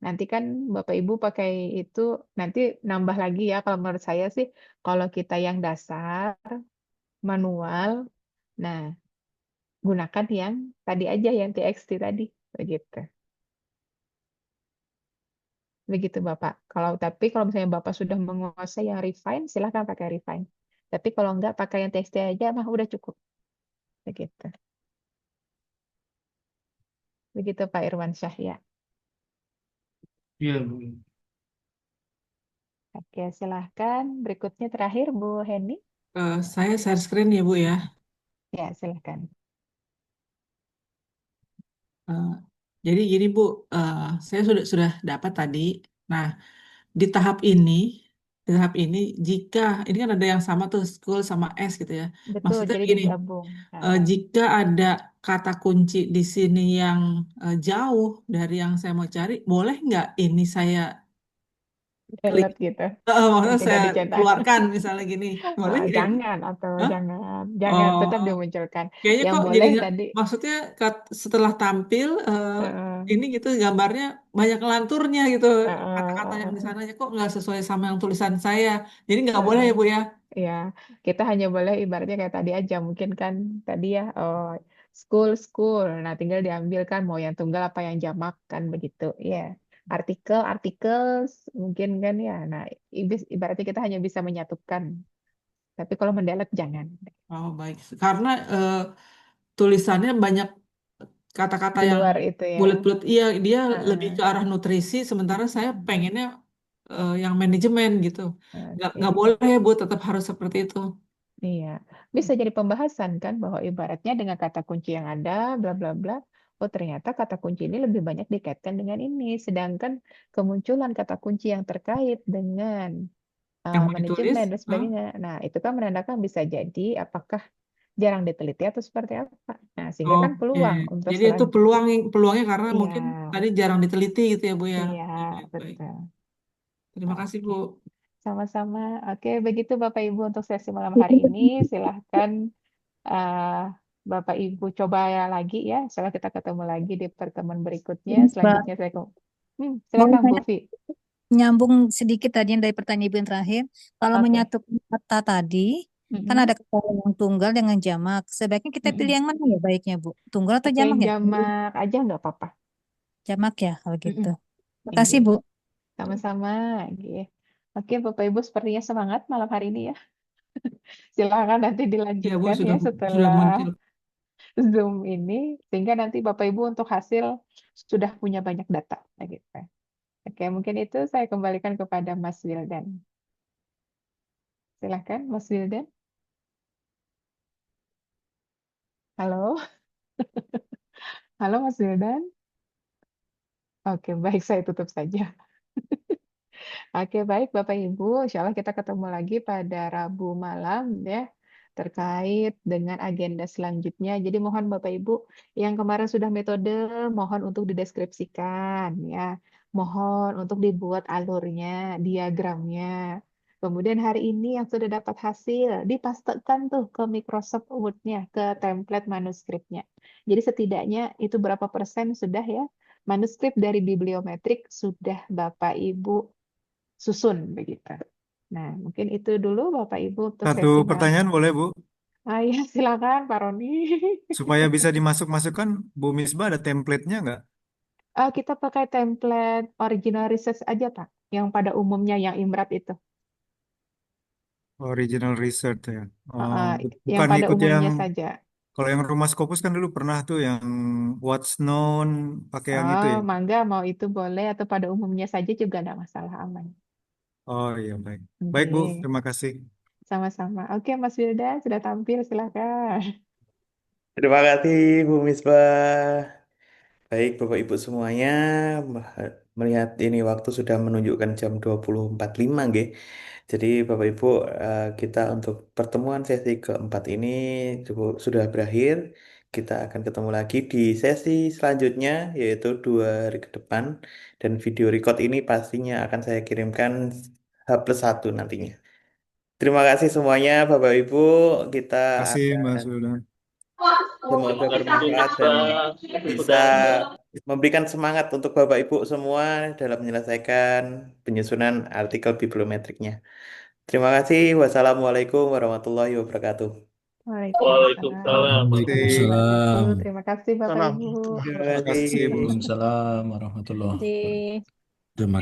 Nanti kan Bapak Ibu pakai itu nanti nambah lagi ya. Kalau menurut saya sih, kalau kita yang dasar manual, nah gunakan yang tadi aja yang TXT tadi, begitu. Begitu Bapak. Kalau misalnya Bapak sudah menguasai yang refine, silahkan pakai refine. Tapi kalau enggak pakai yang TXT aja, mah udah cukup. Begitu. Begitu Pak Irwan Syah ya. Iya, Bu. Oke, silahkan. Berikutnya terakhir Bu Heni. Saya share screen ya Bu ya. Ya, silahkan. Eh, jadi gini Bu, saya sudah dapat tadi. Nah, di tahap ini, jika ini kan ada yang sama tuh school sama S gitu ya. Betul, Maksudnya jadi gini, digabung. jika ada kata kunci di sini yang jauh dari yang saya mau cari, boleh nggak ini saya klik? Delete gitu. Yang Maksudnya tidak saya dicetak. keluarkan misalnya gini, boleh nggak? Jangan atau Hah? jangan tetap Oh, dimunculkan. kayaknya Yang kok boleh jadinya tadi maksudnya setelah tampil eh, ini gitu gambarnya banyak ngelanturnya gitu eh, kata-kata eh, yang di eh, sananya kok nggak sesuai sama yang tulisan saya. Jadi nggak boleh eh, ya Bu ya? ya, kita hanya boleh ibaratnya kayak tadi aja. Mungkin kan tadi ya, oh, school, school. Nah, tinggal diambil kan mau yang tunggal apa yang jamak kan begitu. Ya, artikel, articles mungkin kan ya. Nah, ibaratnya kita hanya bisa menyatukan. Tapi kalau mendalat jangan. Oh baik, karena tulisannya banyak kata-kata Di yang luar itu ya. bulat-bulat. Iya, dia lebih ke Heeh, arah nutrisi, sementara saya pengennya yang manajemen gitu. Nggak oke. boleh Bu, tetap harus seperti itu. Iya, bisa jadi pembahasan kan bahwa ibaratnya dengan kata kunci yang ada, bla bla bla. Oh ternyata kata kunci ini lebih banyak dikaitkan dengan ini, sedangkan kemunculan kata kunci yang terkait dengan Yang mau ditulis, manajemen dan sebagainya. Nah itu kan menandakan bisa jadi apakah jarang diteliti atau seperti apa. Nah sehingga kan oke. peluang untuk Jadi itu selanjutnya. peluangnya karena Iya, mungkin tadi jarang diteliti gitu ya Bu ya. iya Baik, baik, baik. betul. Terima kasih Bu. Oke, sama-sama. Oke, begitu Bapak Ibu untuk sesi malam hari ini. Silahkan eh, Bapak Ibu coba ya lagi ya. Setelah kita ketemu lagi di pertemuan berikutnya. Mbak, Selanjutnya mau silakan Bu tanya Vi. nyambung sedikit tadi yang dari pertanyaan Ibu yang terakhir. Kalau Oke. menyatukan kata tadi, kan Mm-mm, ada kata yang tunggal dengan jamak. Sebaiknya kita pilih mm-mm. yang mana ya baiknya, Bu? Tunggal atau Pakai yang jamak ya? jamak aja nggak apa-apa. Jamak ya, kalau gitu. Mm-mm. Makasih, Iya, Bu. sama-sama. Oke. Oke, Bapak Ibu sepertinya semangat malam hari ini ya. Silakan nanti Iya Bu, dilanjutkan ya sudah setelah muncul. Zoom ini, sehingga nanti Bapak Ibu untuk hasil sudah punya banyak data. Nah, gitu. Oke, mungkin itu saya kembalikan kepada Mas Wildan. Silakan, Mas Wildan. Halo, halo Mas Wildan. Oke, baik, saya tutup saja. Oke, baik Bapak Ibu. Insya Allah kita ketemu lagi pada Rabu malam ya, terkait dengan agenda selanjutnya. Jadi mohon Bapak Ibu yang kemarin sudah metode, mohon untuk dideskripsikan ya. Mohon untuk dibuat alurnya, diagramnya. Kemudian hari ini yang sudah dapat hasil, dipastekan tuh ke Microsoft Word-nya, ke template manuskripnya. Jadi setidaknya itu berapa persen sudah ya, manuskrip dari bibliometrik sudah Bapak Ibu susun begitu. Nah, mungkin itu dulu Bapak Ibu untuk Satu sesi malam. pertanyaan boleh, Bu? Ya, silakan Pak Roni. Supaya bisa dimasuk-masukkan, Bu Misbah ada template-nya nggak? Kita pakai template original research aja, Pak. Yang pada umumnya yang Imrat itu. Original research ya. Uh, yang Bukan pada ngikut yang, umumnya saja. kalau yang Rumah Scopus kan dulu pernah tuh yang What's Known, pakai yang itu ya. Mangga mau itu boleh atau pada umumnya saja juga ada masalah aman. Oh iya, baik. Baik, Bu. Oke, Terima kasih. sama-sama. Oke, Mas Wildan sudah tampil, silakan. Terima kasih Bu Misbah. Baik Bapak Ibu semuanya, melihat ini waktu sudah menunjukkan jam 20.45 nggih. Jadi Bapak Ibu kita untuk pertemuan sesi keempat ini sudah berakhir. Kita akan ketemu lagi di sesi selanjutnya yaitu 2 hari ke depan dan video record ini pastinya akan saya kirimkan H+1 nantinya. Terima kasih semuanya Bapak Ibu. Kita Terima kasih, Mas Wildan. Semoga Mengerti bermanfaat dan Mbak. bisa Sudah. memberikan semangat untuk Bapak Ibu semua dalam menyelesaikan penyusunan artikel bibliometriknya. Terima kasih. Wassalamualaikum warahmatullahi wabarakatuh. Waalaikumsalam. Waalaikumsalam Waalaikumsalam. warahmatullahi wabarakatuh. Terima kasih Bapak Salam. Ibu. Terima Terima kasih, Bu. kasih. Waalaikumsalam warahmatullahi wabarakatuh. Terima kasih. Terima